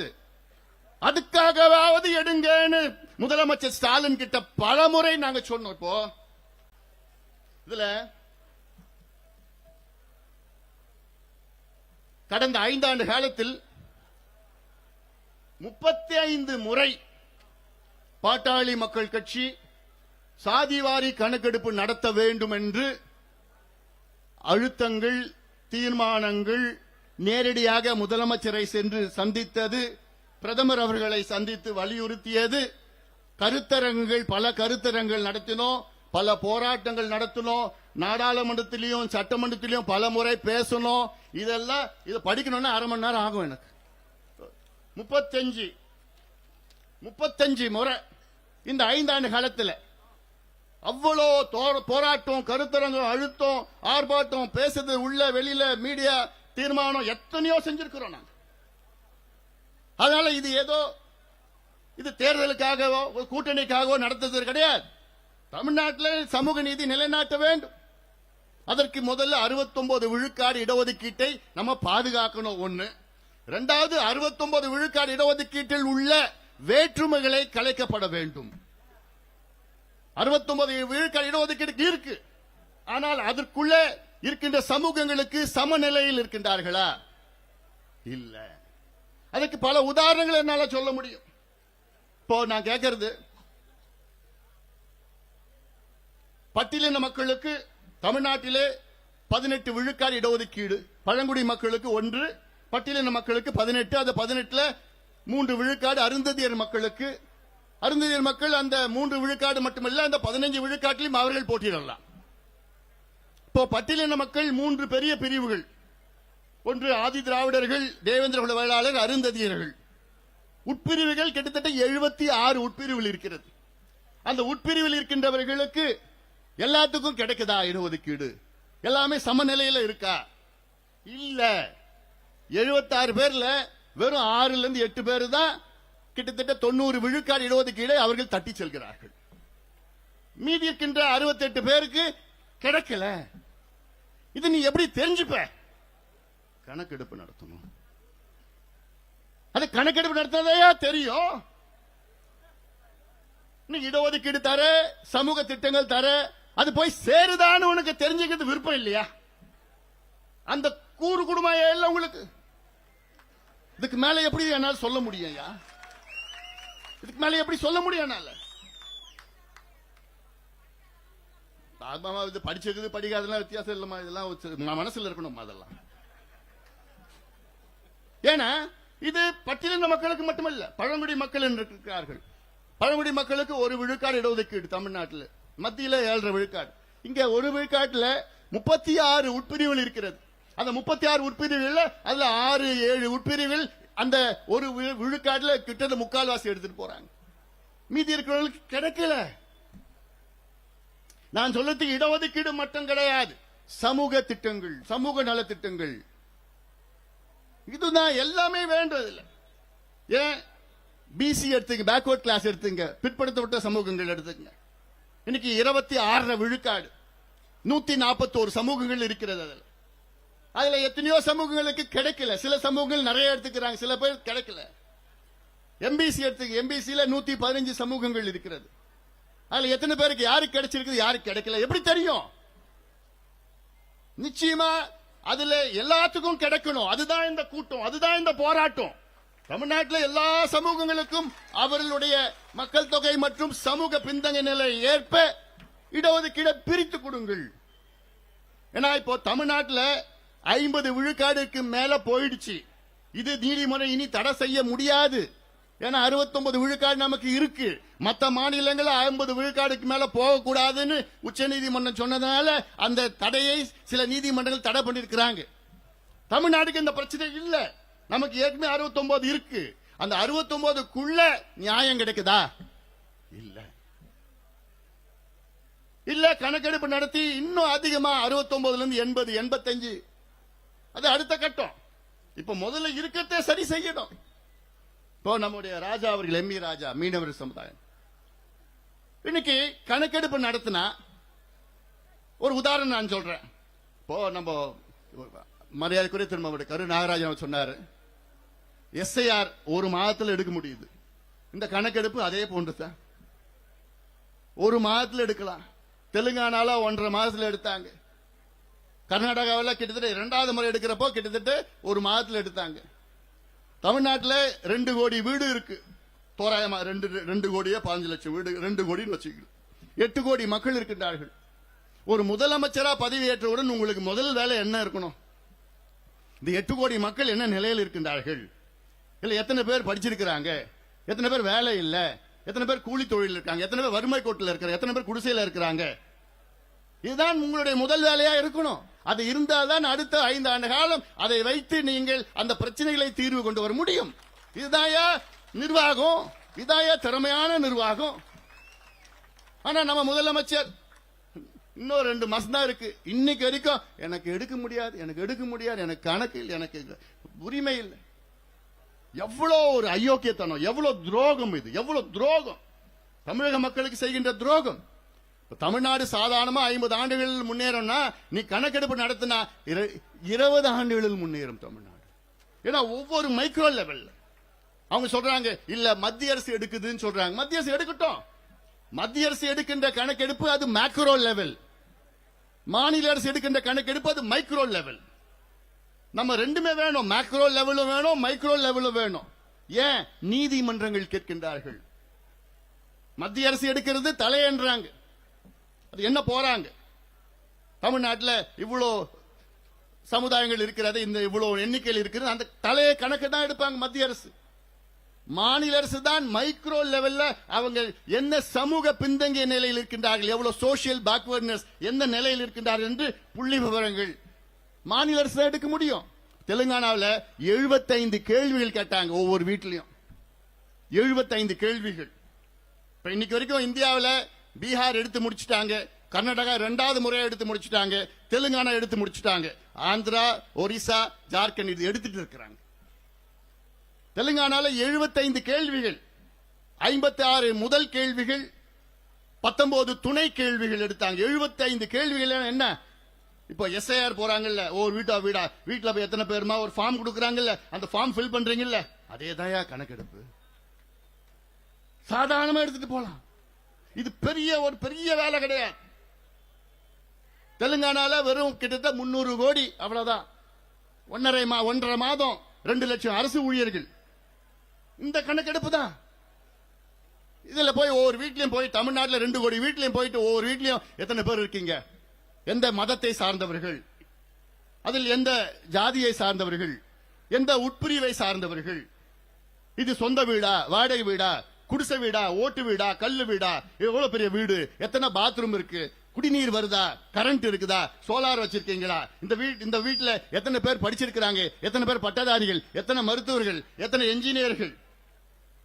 அதுக்காகவாவது எடுங்கன்னு முதலமைச்சர் ஸ்டாலின் கிட்ட பலமுறை நாங்க சொன்னோம். இப்போ இதுல கடந்த 5 ஆண்டு காலத்தில் 35 முறை பாட்டாளி மக்கள் கட்சி சாதிவாரி கணக்கெடுப்பு நடத்த வேண்டும் என்று அழுத்தங்கள், தீர்மானங்கள், நேரடியாக முதலமைச்சரை சென்று சந்தித்தது, பிரதமர் அவர்களை சந்தித்து வலியுறுத்தியது, பல கருத்தரங்குகள் நடத்தினோம், பல போராட்டங்கள் நடத்தினோம், நாடாளுமன்றத்திலையும் சட்டமன்றத்திலையும் பல முறை பேசணும். இதெல்லாம் இதை படிக்கணும்னா 1/2 மணி நேரம் ஆகும் எனக்கு. 35 முறை இந்த 5 ஆண்டு காலத்தில் அவ்வளோ போராட்டம், கருத்தரங்கம், அழுத்தம், ஆர்ப்பாட்டம், பேசுறது உள்ள வெளியில, மீடியா, தீர்மானம் எத்தனையோ செஞ்சிருக்கிறோம் நாங்க. அதனால இது ஏதோ இது தேர்தலுக்காகவோ கூட்டணிக்காகவோ நடத்துறது கிடையாது. தமிழ்நாட்டில் சமூக நீதி நிலைநாட்ட வேண்டும். அதற்கு முதல்ல 69 விழுக்காடு இடஒதுக்கீட்டை நம்ம பாதுகாக்கணும். ஒண்ணு. இரண்டாவது, 69 விழுக்காடு இடஒதுக்கீட்டில் உள்ள வேற்றுமைகளை கலைக்கப்பட வேண்டும். 69 விழுக்காடு இடஒதுக்கீடு இருக்கு, ஆனால் அதற்குள்ள இருக்கின்ற சமூகங்களுக்கு சமநிலையில் இருக்கின்றார்களா? இல்ல. அதுக்கு பல உதாரணங்கள் என்னால சொல்ல முடியும். இப்போ நான் கேட்கறது, பட்டியலின மக்களுக்கு தமிழ்நாட்டிலே 18 விழுக்காடு இடஒதுக்கீடு, பழங்குடி மக்களுக்கு 1, பட்டியலின மக்களுக்கு 18. அந்த 18ல 3 விழுக்காடு அருந்ததியர் மக்களுக்கு. அருந்ததியர் மக்கள் அந்த 3 விழுக்காடு மட்டுமல்ல, அந்த 15 விழுக்காட்டிலும் அவர்கள் போட்டியிடலாம். இப்போ பட்டியலின மக்கள் 3 பெரிய பிரிவுகள். ஒன்று ஆதி திராவிடர்கள், தேவேந்திர குல வேளாளர், அருந்ததியர்கள். உட்பிரிவுகள் கிட்டத்தட்ட 76 உட்பிரிவுகள் இருக்கிறது. அந்த உட்பிரிவில் இருக்கின்றவர்களுக்கு எல்லாத்துக்கும் கிடைக்குதா இடஒதுக்கீடு? எல்லாமே சமநிலையில இருக்கா? இல்ல. 76 பேர்ல வெறும் 6 to 8 பேர் தான் கிட்டத்தட்ட 90 விழுக்காடு இடஒதுக்கீடை அவர்கள் தட்டி செல்கிறார்கள். மீதி இருக்கின்ற 68 பேருக்கு கிடைக்கல. இது நீ எப்படி தெரிஞ்சுப்ப? கணக்கெடுப்பு நடத்தணும். அது கணக்கெடுப்பு நடத்ததையா தெரியும். இடஒதுக்கீடு தர, சமூக திட்டங்கள் தர, அது போய் சேருதான்னு உனக்கு தெரிஞ்சுக்கிறது விருப்பம் இல்லையா? அந்த கூறு குடும்பம் எல்லாம் உங்களுக்கு. இதுக்கு மேல எப்படி என்னால சொல்ல முடியும்? இதுக்கு மேல எப்படி சொல்ல முடியும் என்னால? இது படிச்சது படிக்காதெல்லாம் வித்தியாசம் இல்லமா? இதெல்லாம் மனசுல இருக்கணும். அதெல்லாம் ஏன்னா இது பட்டியலின மக்களுக்கு மட்டுமல்ல, பழங்குடி மக்கள் என்று இருக்கிறார்கள். பழங்குடி மக்களுக்கு 1 விழுக்காடு இடஒதுக்கீடு தமிழ்நாட்டில், மத்தியில 7.5 விழுக்காடு. இங்க 1 விழுக்காட்டுல 36 உட்பிரிவுகள் இருக்கிறது. அந்த 36 உட்பிரிவுகள் அதுல 6-7 உட்பிரிவுகள் அந்த 1 விழுக்காட்டுல கிட்டத்தட்ட முக்கால்வாசி எடுத்துட்டு போறாங்க. மீதி இருக்கிறவங்களுக்கு கிடைக்கல. நான் சொல்லத்துக்கு இடஒதுக்கீடு மட்டும் கிடையாது, சமூக திட்டங்கள், சமூக நலத்திட்டங்கள், இதுதான் எல்லாமே வேண்டதில்ல. ஏன் பிசி எடுத்துங்க, பேக்வர்ட் கிளாஸ் எடுத்துங்க, பிற்படுத்தப்பட்ட சமூகங்கள் எடுத்துங்க. இன்னைக்கு 26 விழுக்காடு 141 சமூகங்கள் இருக்கிறது. அதுல எத்தனையோ சமூகங்களுக்கு கிடைக்கல. சில சமூகங்கள் நிறைய எடுத்துக்கிறாங்க, சில பேர் கிடைக்கல. எம்பிசி எடுத்துங்க, எம்பிசில 115 சமூகங்கள் இருக்கிறது. அதுல எத்தனை பேருக்கு யாருக்கு கிடைச்சிருக்கு, யாருக்கு கிடைக்கல எப்படி தெரியும்? நிச்சயமா அதுல எல்லாத்துக்கும் கிடைக்கணும். அதுதான் இந்த கூட்டம், அதுதான் இந்த போராட்டம். தமிழ்நாட்டில் எல்லா சமூகங்களுக்கும் அவர்களுடைய மக்கள் தொகை மற்றும் சமூக பின்தங்கிய நிலை ஏற்ப இடஒதுக்கீடு பிரித்து கொடுங்கள். ஏன்னா இப்போ தமிழ்நாட்டில் 50 விழுக்காடுக்கு மேல போயிடுச்சு. இது நீதிமன்றம் இனி தடை செய்ய முடியாது. ஏன்னா 69 விழுக்காடு நமக்கு இருக்கு. மற்ற மாநிலங்கள் 50 விழுக்காடுக்கு மேல போகக்கூடாதுன்னு உச்ச நீதிமன்றம் சொன்னதுனால அந்த தடையை சில நீதிமன்றங்கள் தடை பண்ணிருக்கிறாங்க. தமிழ்நாட்டுக்கு இந்த பிரச்சனை இல்ல. நமக்கு ஏற்கனவே 69 இருக்கு. அந்த 69க்குள்ள நியாயம் கிடைக்குதா? இல்ல. இல்ல, கணக்கெடுப்பு நடத்தி இன்னும் அதிகமா 69ல இருந்து 80, 85 அது அடுத்த கட்டம். இப்ப முதல்ல இருக்கத்தே சரி செய்யணும். இப்போ நம்முடைய ராஜா அவர்கள், எம்.இ. ராஜா, மீனவர் சமுதாயம் இன்னைக்கு கணக்கெடுப்பு நடத்தினா, ஒரு உதாரணம் நான் சொல்றேன். இப்போ நம்ம மரியாதைக்குரிய திரும்ப கரு நாகராஜன் சொன்னாரு, எஸ்ஐஆர் ஒரு மாதத்தில் எடுக்க முடியுது. இந்த கணக்கெடுப்பு அதே போன்றுதான், ஒரு மாதத்தில் எடுக்கலாம். தெலுங்கானால 1.5 மாதத்தில் எடுத்தாங்க. கர்நாடகாவில் கிட்டத்தட்ட 2வது முறை எடுக்கிறப்போ கிட்டத்தட்ட ஒரு மாதத்தில் எடுத்தாங்க. தமிழ்நாட்டில் 2 கோடி வீடு இருக்கு. தோராயமா 2 கோடியே 15 லட்சம் வீடு, 2 கோடின்னு வச்சுக்கணும். 8 கோடி மக்கள் இருக்கின்றார்கள். ஒரு முதலமைச்சரா பதவியேற்றவுடன் உங்களுக்கு முதல் வேலை என்ன இருக்கணும்? இந்த 8 கோடி மக்கள் என்ன நிலையில் இருக்கின்றார்கள்? இல்ல எத்தனை பேர் படிச்சிருக்கிறாங்க, எத்தனை பேர் வேலை இல்ல, எத்தனை பேர் கூலி தொழில் இருக்காங்க, எத்தனை பேர் வறுமை கோட்டில் இருக்கிறாங்க, எத்தனை பேர் குடிசையில் இருக்கிறாங்க? இதுதான் உங்களுடைய முதல் வேலையா இருக்கணும். அது இருந்தால்தான் அடுத்த 5 ஆண்டு காலம் அதை வைத்து நீங்கள் அந்த பிரச்சனைகளை தீர்வு கொண்டு வர முடியும். இதுதாயா நிர்வாகம், இதாயா திறமையான நிர்வாகம். ஆனா நம்ம முதலமைச்சர் இன்னும் 2 மாசம் தான் இருக்கு. இன்னைக்கு வரைக்கும் எனக்கு எடுக்க முடியாது, எனக்கு எடுக்க முடியாது, எனக்கு கணக்கு இல்லை, எனக்கு உரிமை இல்லை. எவ்வளவு ஒரு அயோக்கியத்தனம், எவ்வளவு துரோகம் இது, எவ்வளவு துரோகம், தமிழக மக்களுக்கு செய்கின்ற துரோகம். தமிழ்நாடு சாதாரணமா 50 ஆண்டுகள் முன்னேறம்னா, நீ கணக்கெடுப்பு நடத்தினா 20 ஆண்டுகளில் முன்னேறும் தமிழ்நாடு. ஏன்னா ஒவ்வொரு மைக்ரோ லெவல்ல அவங்க சொல்றாங்க, இல்ல மத்திய அரசு எடுக்குதுன்னு சொல்றாங்க. மத்திய அரசு எடுக்கட்டும். மத்திய அரசு எடுக்கின்ற கணக்கெடுப்பு அது மேக்ரோ லெவல், மாநில அரசு எடுக்கின்ற கணக்கெடுப்பு அது மைக்ரோ லெவல். நம்ம ரெண்டுமே வேணும், மேக்ரோ லெவலும் வேணும், மைக்ரோ லெவலும் வேணும். ஏன் நீதிமன்றங்கள் கேட்கின்றார்கள். மத்திய அரசு எடுக்கிறது தலையன்றாங்க. அது என்ன போறாங்க? தமிழ்நாட்டில் இவ்வளோ சமுதாயங்கள் இருக்கிறது, இந்த இவ்வளவு எண்ணிக்கையில் இருக்கிறது, அந்த தலையை கணக்கு தான் எடுப்பாங்க மத்திய அரசு. மாநில அரசு தான் மைக்ரோ லெவல்ல அவங்க என்ன சமூக பின்தங்கிய நிலையில் இருக்கின்றார்கள், எவ்வளவு சோசியல் பேக்வர்ட்னஸ், எந்த நிலையில் இருக்கின்றார்கள் என்று புள்ளி விவரங்கள் மாநில அரசு தான் எடுக்க முடியும். தெலுங்கானாவில் 75 கேள்விகள் கேட்டாங்க ஒவ்வொரு வீட்டிலையும். 75 கேள்விகள். இன்னைக்கு வரைக்கும் இந்தியாவில் பீகார் எடுத்து முடிச்சுட்டாங்க, கர்நாடகா 2வது முறையா எடுத்து முடிச்சுட்டாங்க, தெலுங்கானா எடுத்து முடிச்சுட்டாங்க, ஆந்திரா, ஒரிசா, ஜார்க்கண்ட் இது எடுத்துட்டு இருக்கிறாங்க. தெலுங்கானால 75 கேள்விகள், 56 முதல் கேள்விகள், 19 துணை கேள்விகள் எடுத்தாங்க. 75 கேள்விகள் என்ன? இப்போ எஸ்ஐஆர் போறாங்கல்ல, ஒரு வீட்டுல போய் எத்தனை பேருமா ஒரு ஃபார்ம் கொடுக்கறாங்கல்ல, அந்த ஃபார்ம் ஃபில் பண்றீங்கல்ல, அதேதாயா கணக்கெடுப்பு. சாதாரணமா எடுத்துட்டு போலாம். இது ஒரு பெரிய வேலை கிடையாது. தெலுங்கானால வெறும் கிட்டத்தட்ட 300 கோடி, அவ்வளவுதான். 1.5 மாதம் 2 லட்சம் அரசு ஊழியர்கள். இந்த கணக்கெடுப்பு தான். இதுல போய் ஒவ்வொரு வீட்லயும் போய், தமிழ்நாட்டில் 2 கோடி வீட்லயும் போயிட்டு ஒவ்வொரு வீட்லயும் எத்தனை பேர் இருக்கீங்க, எந்த மதத்தை சார்ந்தவர்கள், அதில் எந்த ஜாதியை சார்ந்தவர்கள், எந்த உட்பிரிவை சார்ந்தவர்கள், இது சொந்த வீடா, வாடகை வீடா, குடிசை வீடா, ஓட்டு வீடா, கல்லு வீடா, எவ்வளவு பெரிய வீடு, எத்தனை பாத்ரூம் இருக்கு, குடிநீர் வருதா, கரண்ட் இருக்குதா, சோலார் வச்சிருக்கீங்களா, இந்த வீட்டுல எத்தனை பேர் படிச்சிருக்கிறாங்க, எத்தனை பேர் பட்டதாரிகள், எத்தனை மருத்துவர்கள், எத்தனை என்ஜினியர்கள்,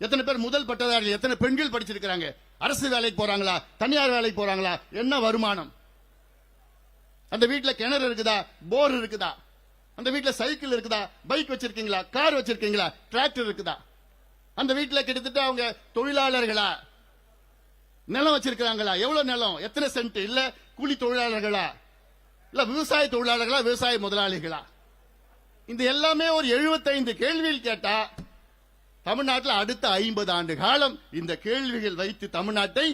எத்தனை பேர் முதல் பட்டதாரிகள், எத்தனை பெண்கள் படிச்சிருக்கிறாங்க, அரசு வேலைக்கு போறாங்களா, தனியார் வேலைக்கு போறாங்களா, என்ன வருமானம், அந்த வீட்டுல கிணறு இருக்குதா, போர் இருக்குதா, அந்த வீட்டுல சைக்கிள் இருக்குதா, பைக் வச்சிருக்கீங்களா, கார் வச்சிருக்கீங்களா, டிராக்டர் இருக்குதா, அந்த வீட்டுல கிட்டத்தட்ட அவங்க தொழிலாளர்களா, நிலம் வச்சிருக்காங்களா, எவ்வளவு நிலம், எத்தனை சென்ட், இல்ல கூலி தொழிலாளர்களா, இல்ல விவசாய தொழிலாளர்களா, விவசாய முதலாளிகளா, இந்த எல்லாமே ஒரு 75 கேள்விகள் கேட்டா தமிழ்நாட்டில் அடுத்த 50 ஆண்டு காலம் இந்த கேள்விகள் வைத்து தமிழ்நாட்டை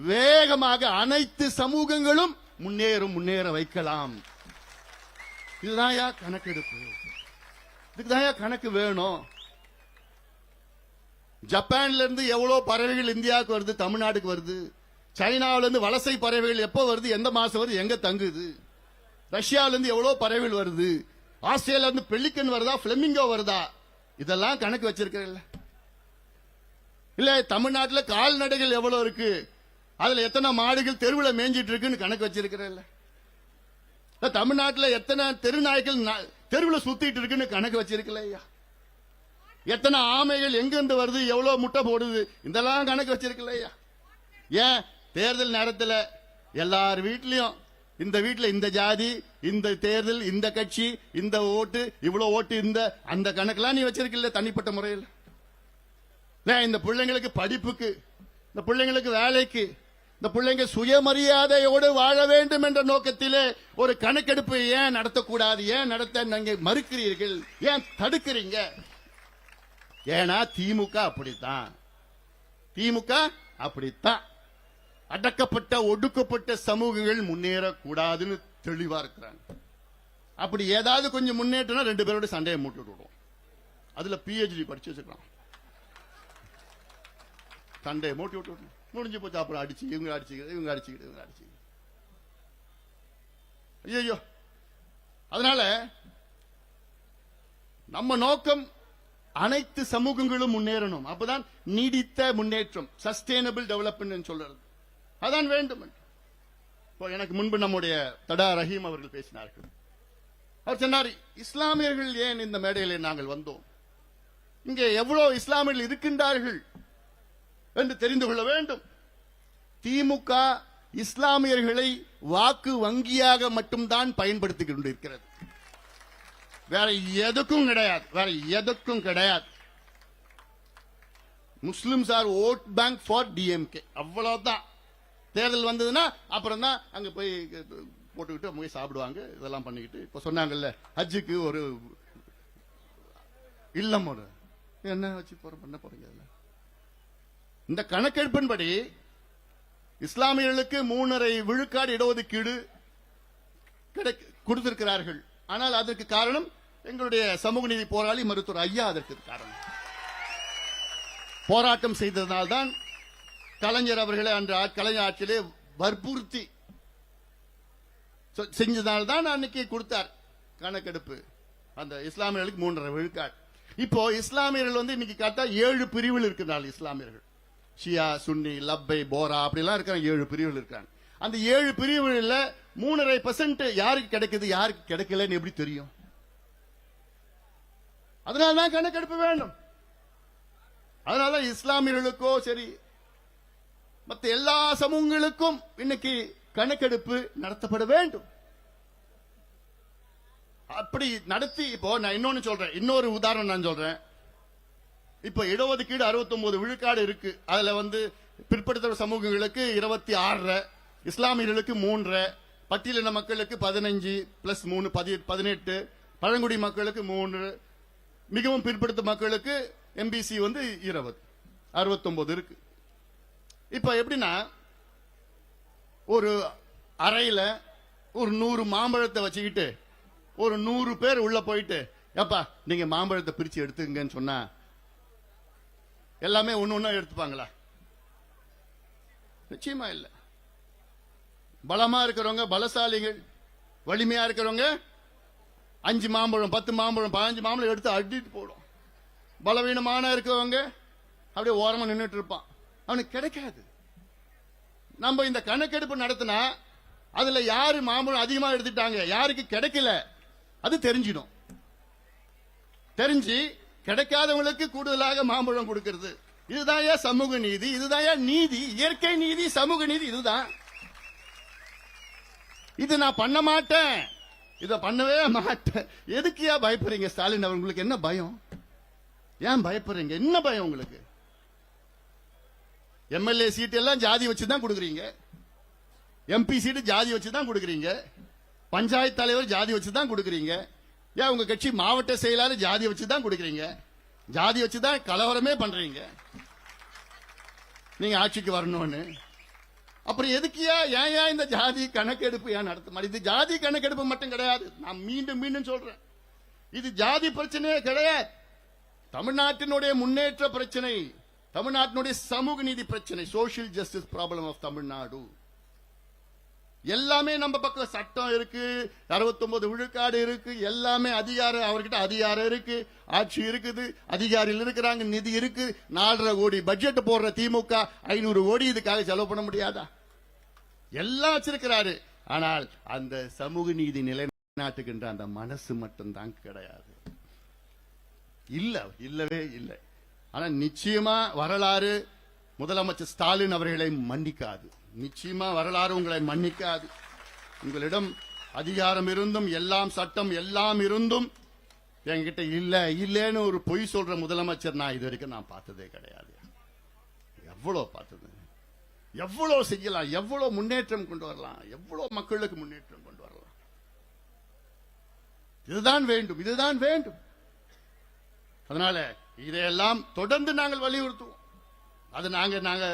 வேகமாக அனைத்து சமூகங்களும் முன்னேற வைக்கலாம். இதுதான் கணக்கெடுப்பு. இதுக்குதான் கணக்கு வேணும். ஜப்பான்ல இருந்து எவ்வளவு பறவைகள் இந்தியாவுக்கு வருது, தமிழ்நாட்டுக்கு வருது. சைனாவில இருந்து வலசை பறவைகள் எப்ப வருது, எந்த மாசம் வருது, எங்க தங்குது. ரஷ்யாவில இருந்து எவ்வளவு பறவைகள் வருது. ஆஸ்திரேலியா இருந்து பெலிக்கன் வருதா, பிளமிங்கோ வருதா, இதெல்லாம் கணக்கு வச்சிருக்கல. இல்ல தமிழ்நாட்டில் கால்நடைகள் எவ்வளவு இருக்கு, அதுல எத்தனை மாடுகள் தெருவில் மேய்ஞ்சிட்டு இருக்குன்னு கணக்கு வச்சிருக்கிறல்ல. தமிழ்நாட்டில் எத்தனை தெருநாய்கள் தெருவில் சுத்திட்டு இருக்குன்னு கணக்கு வச்சிருக்கல. எத்தனை ஆமைகள் எங்கிருந்து வருது, எவ்வளவு முட்டை போடுது, இதெல்லாம் கணக்கு வச்சிருக்கல. ஏன் தேர்தல் நேரத்தில் எல்லார் வீட்லயும் இந்த வீட்டுல இந்த ஜாதி, இந்த தேர்தல், இந்த கட்சி, இந்த ஓட்டு, இவ்வளவு ஓட்டு, இந்த அந்த கணக்கெல்லாம் நீ வச்சிருக்கல தனிப்பட்ட முறையில். இந்த பிள்ளைங்களுக்கு படிப்புக்கு, இந்த பிள்ளைங்களுக்கு வேலைக்கு, இந்த பிள்ளைங்க சுயமரியாதையோடு வாழ வேண்டும் என்ற நோக்கத்திலே ஒரு கணக்கெடுப்பு ஏன் நடத்தக்கூடாது, ஏன் நடத்த நீங்க மறுக்கிறீர்கள், ஏன் தடுக்கிறீங்க? ஏன்னா திமுக அப்படித்தான். திமுக அப்படித்தான். அடக்கப்பட்ட ஒடுக்கப்பட்ட சமூகங்கள் முன்னேறக்கூடாதுன்னு தெளிவா இருக்கிறாங்க. அப்படி ஏதாவது கொஞ்சம் முன்னேற்றம் 2 பேரோட சண்டையை மூட்டி விடுவோம். அதுல PhD படிச்சு வச்சிருக்கான், சண்டையை மூட்டி விட்டு முடிஞ்சு போச்சு. அப்புறம் அடிச்சு இவங்க அடிச்சுக்கிட்டு ஐயோ. அதனால நம்ம நோக்கம் அனைத்து சமூகங்களும் முன்னேறணும். அப்பதான் நீடித்த முன்னேற்றம், சஸ்டைனபிள் டெவலப்மெண்ட் சொல்றது, அதான் வேண்டும். எனக்கு முன்பு நம்முடைய தடா ரஹீம் அவர்கள் பேசினார்கள். அவர் சொன்னார், இஸ்லாமியர்கள் ஏன் இந்த மேடையில் நாங்கள் வந்தோம், இங்கே எவ்வளவு இஸ்லாமியர்கள் இருக்கின்றார்கள் என்று தெரிந்து கொள்ள வேண்டும். திமுக இஸ்லாமியர்களை வாக்கு வங்கியாக மட்டும்தான் பயன்படுத்திக் கொண்டிருக்கிறது, வேற எதுக்கும் கிடையாது, வேற எதுக்கும் கிடையாது. Muslims are vote bank for DMK, அவ்வளவுதான். தேர்தல் வந்ததுன்னா அப்புறம் தான் அங்க போய் போட்டுக்கிட்டு போய் சாப்பிடுவாங்க, இதெல்லாம் பண்ணிக்கிட்டு. இப்ப சொன்னாங்கல்ல ஹஜ்ஜுக்கு ஒரு இல்லம், ஒரு என்ன வச்சு பண்ண போறீங்க. இந்த கணக்கெடுப்பின்படி இஸ்லாமியர்களுக்கு 3.5 விழுக்காடு இடஒதுக்கீடு கொடுத்திருக்கிறார்கள். ஆனால் அதற்கு காரணம் எங்களுடைய சமூக நீதி போராளி மருத்துவர் ஐயா. அதற்கு காரணம் போராட்டம் செய்ததனால்தான் கலைஞர் அவர்களை அன்று கலைஞர் ஆட்சியிலே வற்புறுத்தி செஞ்சதால்தான் அன்னைக்கு கொடுத்தார் கணக்கெடுப்பு. அந்த இஸ்லாமியர்களுக்கு 3.5 விழுக்காடு. இப்போ இஸ்லாமியர்கள் இன்னைக்கு காட்டா 7 பிரிவில் இருக்கிறார்கள். இஸ்லாமியர்கள் ஷியா, சுன்னி, லப்பை, போரா அப்படிலாம் இருக்கிறாங்க. 7 பிரிவுகள் இருக்காங்க. அந்த 7 பிரிவுகளில் 3.5% யாருக்கு கிடைக்குது, யாருக்கு கிடைக்கலன்னு எப்படி தெரியும்? அதனால்தான் கணக்கெடுப்பு வேண்டும். அதனால இஸ்லாமியர்களுக்கோ சரி மற்ற எல்லா சமூகங்களுக்கும் இன்னைக்கு கணக்கெடுப்பு நடத்தப்பட வேண்டும். அப்படி நடத்தி, இப்போ நான் இன்னொன்னு சொல்றேன், இன்னொரு உதாரணம் நான் சொல்றேன். இப்ப இடஒதுக்கீடு 69 விழுக்காடு இருக்கு. அதுல பிற்படுத்த சமூகங்களுக்கு 26, இஸ்லாமியர்களுக்கு 3, பட்டியலின மக்களுக்கு 15 பிளஸ் 3 18, பழங்குடி மக்களுக்கு 3, மிகவும் பிற்படுத்த மக்களுக்கு MBC 20, 69 இருக்கு. இப்ப எப்படின்னா ஒரு அறையில ஒரு 100 மாம்பழத்தை வச்சுக்கிட்டு ஒரு 100 பேர் உள்ள போயிட்டு, ஏப்பா நீங்க மாம்பழத்தை பிரிச்சு எடுத்துங்கன்னு சொன்னா எல்லாமே ஒண்ணு எடுத்துப்பாங்களா? நிச்சயமா இல்ல. பலமா இருக்கிறவங்க, பலசாலிகள், வலிமையா இருக்கிறவங்க 5 மாம்பழம் 10 மாம்பழம் 15 மாம்பழம் எடுத்து அடிட்டு போடும். பலவீனமான இருக்கிறவங்க அப்படியே ஓரமா நின்றுட்டு இருப்பான், அவனுக்கு கிடைக்காது. நம்ம இந்த கணக்கெடுப்பு நடத்தினா அதுல யாரு மாம்பழம் அதிகமா எடுத்துட்டாங்க, யாருக்கு கிடைக்கல, அது தெரிஞ்சிடும். தெரிஞ்சு கிடைக்காதவங்களுக்கு கூடுதலாக மாம்பழம் கொடுக்கிறது. இதுதான் சமூக நீதி, இதுதான் நீதி, இயற்கை நீதி, சமூக நீதி. இதுதான் இது நான் பண்ண மாட்டேன், இத பண்ணவே மாட்டேன். எதுக்கியா பயப்படுறீங்க ஸ்டாலின்? உங்களுக்கு என்ன பயம்? ஏன் பயப்படுறீங்க? என்ன பயம் உங்களுக்கு? எம்எல்ஏ சீட் எல்லாம் ஜாதி வச்சுதான் கொடுக்குறீங்க, எம்பி சீட்டு ஜாதி வச்சுதான் கொடுக்குறீங்க, பஞ்சாயத்து தலைவர் ஜாதி வச்சுதான் கொடுக்குறீங்க. ஏன் உங்க கட்சி மாவட்ட செயலாளர் ஜாதி வச்சுதான் கொடுக்குறீங்க, ஜாதி வச்சுதான் கலவரமே பண்றீங்க நீங்க ஆட்சிக்கு வரணும்னு. அப்புறம் எதுக்கியா ஏன் இந்த ஜாதி கணக்கெடுப்பு ஏன் நடத்த? இது ஜாதி கணக்கெடுப்பு மட்டும் கிடையாது, நான் மீண்டும் மீண்டும் சொல்றேன், இது ஜாதி பிரச்சனையே கிடையாது. தமிழ்நாட்டினுடைய முன்னேற்ற பிரச்சனை, தமிழ்நாட்டினுடைய சமூக நீதி பிரச்சனை, social justice problem of Tamil Nadu. எல்லாமே நம்ம பக்கம் சட்டம் இருக்கு, 69 விழுக்காடு இருக்கு, எல்லாமே அதிகாரம், அவர்கிட்ட அதிகாரம் இருக்கு, ஆட்சி இருக்குது, அதிகாரிகள் இருக்கிறாங்க, நிதி இருக்கு. 4.5 கோடி பட்ஜெட் போடுற திமுக 500 கோடி இதுக்காக செலவு பண்ண முடியாதா? எல்லாம் வச்சிருக்கிறாரு. ஆனால் அந்த சமூக நீதி நிலைநாட்டுகின்ற அந்த மனசு மட்டும் தான் கிடையாது. இல்லவே இல்லை. ஆனா நிச்சயமா வரலாறு முதலமைச்சர் ஸ்டாலின் அவர்களை மன்னிக்காது. நிச்சயமா வரலாறு உங்களை மன்னிக்காது. உங்களிடம் அதிகாரம் இருந்தும், எல்லாம் சட்டம் எல்லாம் இருந்தும் என்கிட்ட இல்லன்னு ஒரு பொய் சொல்ற முதலமைச்சர் நான் இது வரைக்கும் நான் பார்த்ததே கிடையாது. எவ்வளவு பார்த்தது, எவ்வளவு செய்யலாம், எவ்வளவு முன்னேற்றம் கொண்டு வரலாம், எவ்வளவு மக்களுக்கு முன்னேற்றம் கொண்டு வரலாம். இதுதான் வேண்டும், இதுதான் வேண்டும். அதனால இதையெல்லாம் தொடர்ந்து நாங்கள் வலியுறுத்துவோம். அது நாங்க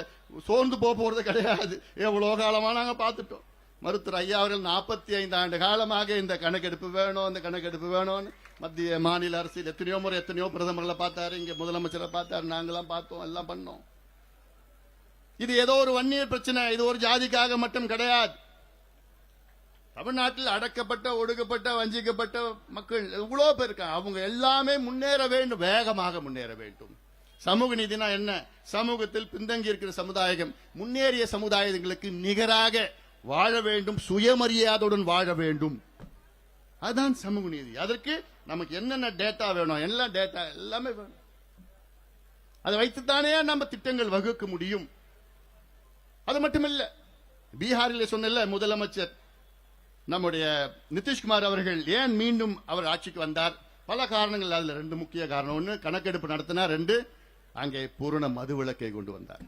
சோர்ந்து போறது கிடையாது. எவ்வளவு காலமா நாங்க பார்த்துட்டோம். மருத்துவர் ஐயா அவர்கள் 45 ஆண்டு காலமாக இந்த கணக்கெடுப்பு வேணும், இந்த கணக்கெடுப்பு வேணும்னு மத்திய மாநில அரசியல் எத்தனையோ முறை எத்தனையோ பிரதமர்களை பார்த்தாரு, இங்க முதலமைச்சரை பார்த்தாரு, நாங்களாம் பார்த்தோம், எல்லாம் பண்ணோம். இது ஏதோ ஒரு வன்னியர் பிரச்சனை, இது ஒரு ஜாதிக்காக மட்டும் கிடையாது. தமிழ்நாட்டில் அடக்கப்பட்ட, ஒடுக்கப்பட்ட, வஞ்சிக்கப்பட்ட மக்கள் எவ்வளவு பேர் இருக்காங்க. அவங்க எல்லாமே முன்னேற வேண்டும், வேகமாக முன்னேற வேண்டும். சமூக நீதினா என்ன? சமூகத்தில் பின்தங்கி இருக்கிற சமுதாயம் முன்னேறிய சமுதாயங்களுக்கு நிகராக வாழ வேண்டும், சுயமரியாதையுடன் வாழ வேண்டும். அதுதான் சமூக நீதி. அதற்கு நமக்கு என்னென்ன டேட்டா வேணும், எல்லா டேட்டா எல்லாமே வேணும். அதை வைத்துத்தானே நம்ம திட்டங்கள் வகுக்க முடியும். அது மட்டுமில்ல, பீகாரில் சொன்ன முதலமைச்சர் நம்முடைய நிதிஷ்குமார் அவர்கள் ஏன் மீண்டும் அவர் ஆட்சிக்கு வந்தார்? பல காரணங்கள், அதுல 2 முக்கிய காரணம். 1 கணக்கெடுப்பு நடத்தினார், 2 அங்கே பூரண மதுவிலக்கை கொண்டு வந்தார்.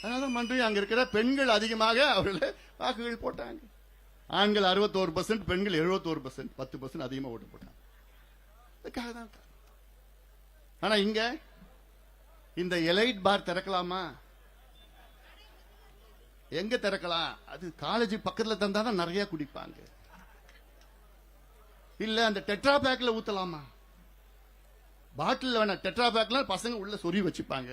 அதனால மன்றி அங்க இருக்கிற பெண்கள் அதிகமாக அவர்கள் வாக்குகள் போட்டாங்க. ஆண்கள் 61%, பெண்கள் 71%, 10% அதிகமாக ஓட்டு போட்டாங்க. அதுக்காக தான். ஆனா இங்க இந்த எலைட் பார் திறக்கலாமா? எங்க திறக்கலாம்? அது காலேஜ் பக்கத்துல தந்தாதான் நிறைய குடிப்பாங்க. இல்ல அந்த டெட்ரா பேக்ல ஊத்தலாமா? பாட்டில் வேணாம், டெட்ரா பேக்ல பசங்க உள்ள சொறி வச்சுப்பாங்க.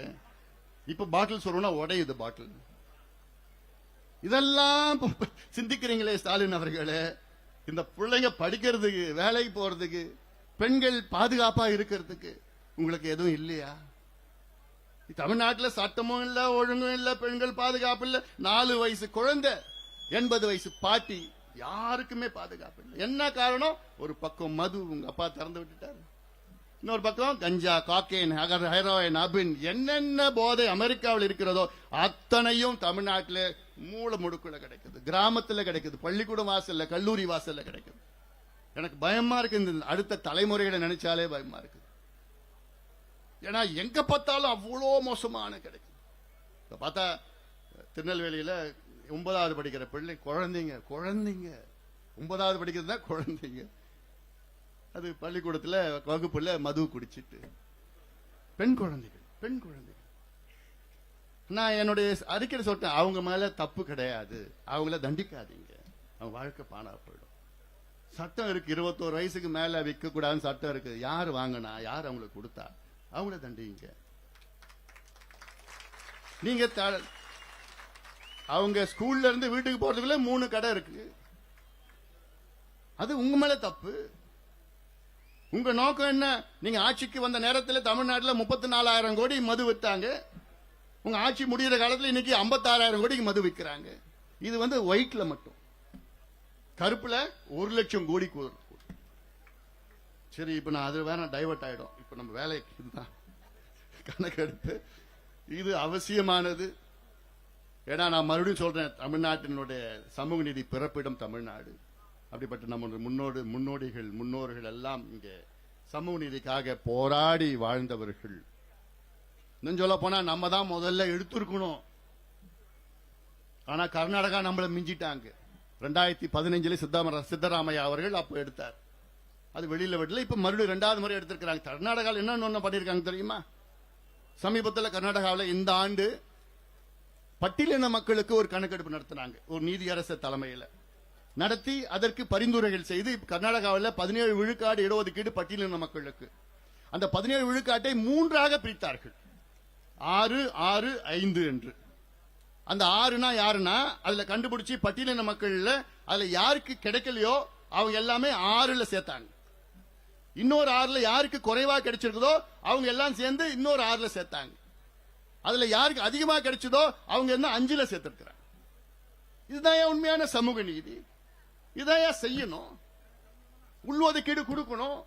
இப்ப பாட்டில் சொருனா உடையுது பாட்டில். இதெல்லாம் சிந்திக்கிறீங்களே ஸ்டாலின் அவர்களே. இந்த பிள்ளைங்க படிக்கிறதுக்கு, வேலைக்கு போறதுக்கு, பெண்கள் பாதுகாப்பா இருக்கிறதுக்கு உங்களுக்கு எதுவும் இல்லையா? தமிழ்நாட்டில் சட்டமும் இல்ல, ஒழுங்கும் இல்ல, பெண்கள் பாதுகாப்பு இல்ல. 4 வயசு குழந்தை, 80 வயசு பாட்டி, யாருக்குமே பாதுகாப்பு இல்லை. என்ன காரணம்? ஒரு பக்கம் மது உங்க அப்பா திறந்து விட்டுட்டாரு, இன்னொரு பக்கம் கஞ்சா, காக்கேன், ஹெரோயின், அபின், என்னென்ன போதை அமெரிக்காவில் இருக்கிறதோ அத்தனையும் தமிழ்நாட்டில் மூல முடுக்குல கிடைக்குது, கிராமத்துல கிடைக்குது, பள்ளிக்கூடம் வாசல்ல, கல்லூரி வாசல்ல கிடைக்குது. எனக்கு பயமா இருக்கு, இந்த அடுத்த தலைமுறைகளை நினைச்சாலே பயமா இருக்கு. ஏன்னா எங்க பார்த்தாலும் அவ்வளோ மோசமான கிடைக்கும். பார்த்தா திருநெல்வேலியில 9வது படிக்கிற பிள்ளை, குழந்தைங்க 9வது படிக்கிறது தான் குழந்தைங்க, அது பள்ளிக்கூடத்துல வகுப்புல மது குடிச்சிட்டு, பெண் குழந்தைகள். நான் என்னுடைய அறிக்கை சொல்லிட்டேன், அவங்க மேல தப்பு கிடையாது, அவங்கள தண்டிக்காதீங்க, அவங்க வாழ்க்கை பாழா போயிடும். சட்டம் இருக்கு, 21 வயசுக்கு மேல விற்க கூடாதுன்னு சட்டம் இருக்கு. யார் வாங்கினா, யார் அவங்களுக்கு கொடுத்தா, அவங்கள தண்டிங்க. நீங்க அவங்க ஸ்கூல்ல இருந்து வீட்டுக்கு போறதுக்குள்ள 3 கடை இருக்கு, அது உங்க மேல தப்பு. உங்க நோக்கம் என்ன? நீங்க ஆட்சிக்கு வந்த நேரத்தில் தமிழ்நாட்டில் 34,000 கோடி மது வித்தாங்க. உங்க ஆட்சி முடிகிற காலத்தில் இன்னைக்கு 56,000 கோடிக்கு மது விற்கிறாங்க. இது ஒயிட்ல மட்டும், கருப்புல 1 லட்சம் கோடி. சரி, இப்ப நான் அது வேற டைவர்ட் ஆயிடும். இப்ப நம்ம வேலைக்கு இதுதான் கணக்கெடுப்பு, இது அவசியமானது. ஏன்னா நான் மறுபடியும் சொல்றேன், தமிழ்நாட்டினுடைய சமூக நீதி பிறப்பிடம் தமிழ்நாடு. அப்படிப்பட்ட நம்ம முன்னோர்கள் எல்லாம் இங்கே சமூக நீதிக்காக போராடி வாழ்ந்தவர்கள். இன்னும் சொல்ல போனா நம்ம தான் முதல்ல எடுத்திருக்கணும். ஆனா கர்நாடகா நம்மள மிஞ்சிட்டாங்க. 2015 சித்தராமையா அவர்கள் அப்ப எடுத்தார். அது வெளியில விடல. இப்ப மறுபடியும் 2வது முறை எடுத்திருக்கிறாங்க. கர்நாடகாவில் என்ன பண்ணிருக்காங்க தெரியுமா? சமீபத்தில் கர்நாடகாவில் இந்த ஆண்டு பட்டியலின மக்களுக்கு ஒரு கணக்கெடுப்பு நடத்தினாங்க. ஒரு நீதியரசர் தலைமையில் நடத்தி அதற்கு பரிந்துரைகள் செய்து கர்நாடகாவில் 17 விழுக்காடு இடஒதுக்கீடு பட்டியலின மக்களுக்கு. அந்த 17 விழுக்காட்டை 3ஆக பிரித்தார்கள். 6, 6, 5 என்று. அந்த 6னா யாருன்னா அதுல கண்டுபிடிச்சு பட்டியலின மக்கள்ல அதுல யாருக்கு கிடைக்கலையோ அவங்க எல்லாமே 6ல சேர்த்தாங்க. இன்னொரு 6ல யாருக்கு குறைவா கிடைச்சிருக்குதோ அவங்க எல்லாம் சேர்ந்து இன்னொரு 6ல சேர்த்தாங்க. அதுல யாருக்கு அதிகமா கிடைச்சதோ அவங்க என்ன 5ல சேர்த்திருக்கிறாங்க. இதுதான் உண்மையான சமூக நீதி. இதான் செய்யணும். உள்ஒதுக்கீடு கொடுக்கணும்.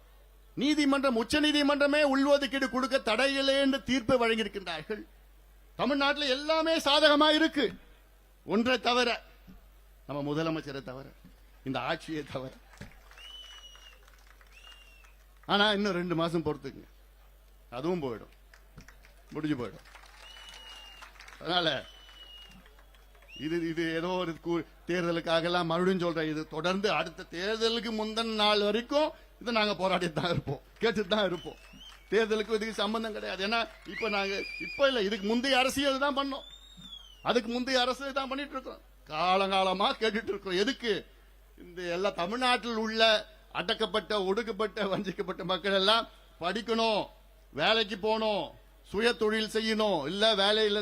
நீதிமன்றம், உச்ச நீதிமன்றமே உள்ஒதுக்கீடு கொடுக்க தடையில்லை என்று தீர்ப்பு வழங்கியிருக்கின்றார்கள். தமிழ்நாட்டில் எல்லாமே சாதகமா இருக்கு. ஒன்றை தவிர, நம்ம முதலமைச்சரை தவிர, இந்த ஆட்சியை தவிர. ஆனா இன்னும் 2 மாசம் பொறுத்துங்க, அதுவும் போயிடும், முடிஞ்சு போயிடும். அதனால இது ஏதோ ஒரு தேர்தலுக்காக எல்லாம் மறுபடியும் சொல்றேன். இது தொடர்ந்து அடுத்த தேர்தலுக்கு முந்தின நாள் வரைக்கும் இதை நாங்க போராடிட்டு தான் இருப்போம், கேட்டுட்டு தான் இருப்போம். தேர்தலுக்கு இதுக்கு சம்பந்தம் கிடையாது. ஏன்னா இப்ப இல்ல, இதுக்கு முந்தைய அரசியல் தான் பண்ணோம். அதுக்கு முந்தைய அரசு தான் பண்ணிட்டு இருக்கோம். காலங்காலமா கேட்டுட்டு இருக்கோம். எதுக்கு? இந்த எல்லா தமிழ்நாட்டில் உள்ள அடக்கப்பட்ட, ஒடுக்கப்பட்ட, வஞ்சிக்கப்பட்ட மக்கள் எல்லாம் படிக்கணும், வேலைக்கு போகணும், சுய தொழில் செய்யணும், இல்ல வேலையில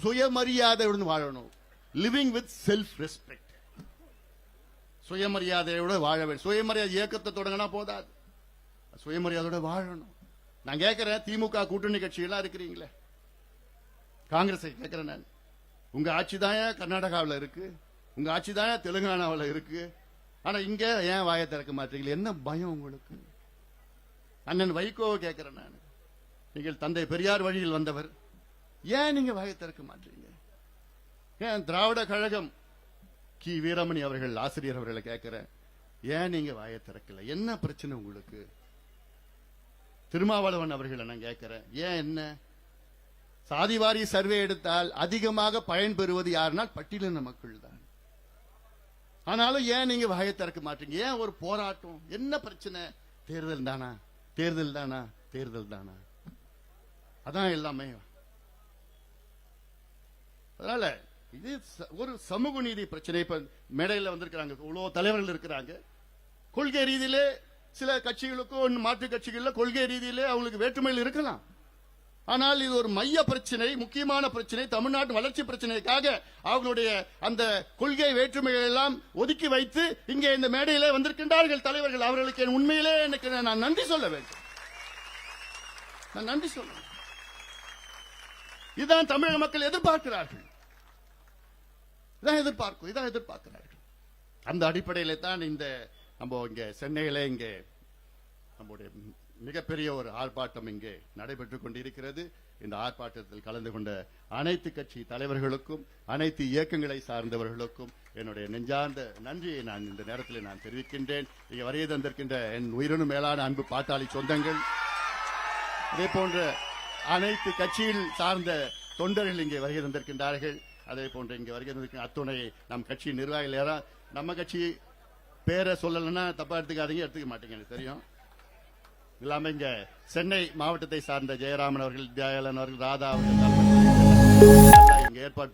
சுயமரியாதையுடன் வாழணும். Living with self respect. சுயமரியாதையோட வாழ வேண்டும். சுயமரியாதை இயக்கத்தை தொடங்கினா போதாது, சுயமரியாதையோட வாழணும். நான் கேட்கிறேன், திமுக கூட்டணி கட்சியெல்லாம் இருக்கிறீங்களே, காங்கிரஸ் கேட்கிறேன் நான், உங்க ஆட்சி தான் கர்நாடகாவில் இருக்கு, உங்க ஆட்சி தான் தெலுங்கானாவில் இருக்கு. ஆனா இங்க ஏன் வாயை திறக்க மாட்டீங்களா? என்ன பயம் உங்களுக்கு? அண்ணன் வைகோவை கேட்கிறேன் நான், நீங்கள் தந்தை பெரியார் வழியில் வந்தவர், ஏன் நீங்க வாயை திறக்க மாட்டீங்க? ஏன் திராவிட கழகம் கி வீரமணி அவர்கள், ஆசிரியர் அவர்களை கேட்கிறேன், ஏன் நீங்க வாயை திறக்கல? என்ன பிரச்சனை உங்களுக்கு? திருமாவளவன் அவர்களை நான் கேட்கிறேன், ஏன் என்ன? சாதிவாரி சர்வே எடுத்தால் அதிகமாக பயன்பெறுவது யாருனால் பட்டியலின மக்கள் தான். ஆனாலும் ஏன் நீங்க வாயை திறக்க மாட்டீங்க? ஏன் ஒரு போராட்டம்? என்ன பிரச்சனை? தேர்தல் தானா, தேர்தல் தானா, தேர்தல் தானா? அதான் எல்லாமே. அதனால இது ஒரு சமூக நீதி பிரச்சனை. இப்ப மேடையில் வந்திருக்கிறாங்க, இவ்வளவு தலைவர்கள் இருக்கிறாங்க. கொள்கை ரீதியிலே சில கட்சிகளுக்கும் மாற்று கட்சிகள்ல கொள்கை ரீதியிலே அவங்களுக்கு வேற்றுமையில் இருக்கலாம். ஆனால் இது ஒரு மைய பிரச்சனை, முக்கியமான பிரச்சனை, தமிழ்நாட்டு வளர்ச்சி பிரச்சனைக்காக அவர்களுடைய அந்த கொள்கை வேற்றுமைகள் எல்லாம் ஒதுக்கி வைத்து இங்கே இந்த மேடையிலே வந்திருக்கின்றார்கள் தலைவர்கள். அவர்களுக்கு உண்மையிலே எனக்கு நான் நன்றி சொல்ல வேண்டும். நான் நன்றி சொல்ல. இதுதான் தமிழக மக்கள் எதிர்பார்க்கிறார்கள். இதான் எதிர்பார்க்கிறார்கள். அந்த அடிப்படையில் தான் இந்த நம்ம இங்க சென்னையில இங்கே நம்முடைய மிகப்பெரிய ஒரு ஆர்ப்பாட்டம் இங்கே நடைபெற்றுக் கொண்டிருக்கிறது. இந்த ஆர்ப்பாட்டத்தில் கலந்து கொண்ட அனைத்து கட்சி தலைவர்களுக்கும், அனைத்து இயக்கங்களை சார்ந்தவர்களுக்கும் என்னுடைய நெஞ்சார்ந்த நன்றியை நான் இந்த நேரத்தில் நான் தெரிவிக்கின்றேன். இங்கே வருகை தந்திருக்கின்ற என் உயிரினும் மேலான அன்பு பாட்டாளி சொந்தங்கள், அதே போன்ற அனைத்து கட்சியில் சார்ந்த தொண்டர்கள் இங்கே வருகை தந்திருக்கின்றார்கள். அதே போன்று இங்கே வருகை தந்திருக்கிற அத்துணை நம் கட்சி நிர்வாகிகள். யாரா நம்ம கட்சி பேரை சொல்லலைன்னா தப்பா எடுத்துக்க மாட்டீங்க, எனக்கு தெரியும். இல்லாம இங்க சென்னை மாவட்டத்தை சார்ந்த ஜெயராமன் அவர்கள், தியாகலன் அவர்கள், ராதா அவர்கள் இங்க ஏற்பாடு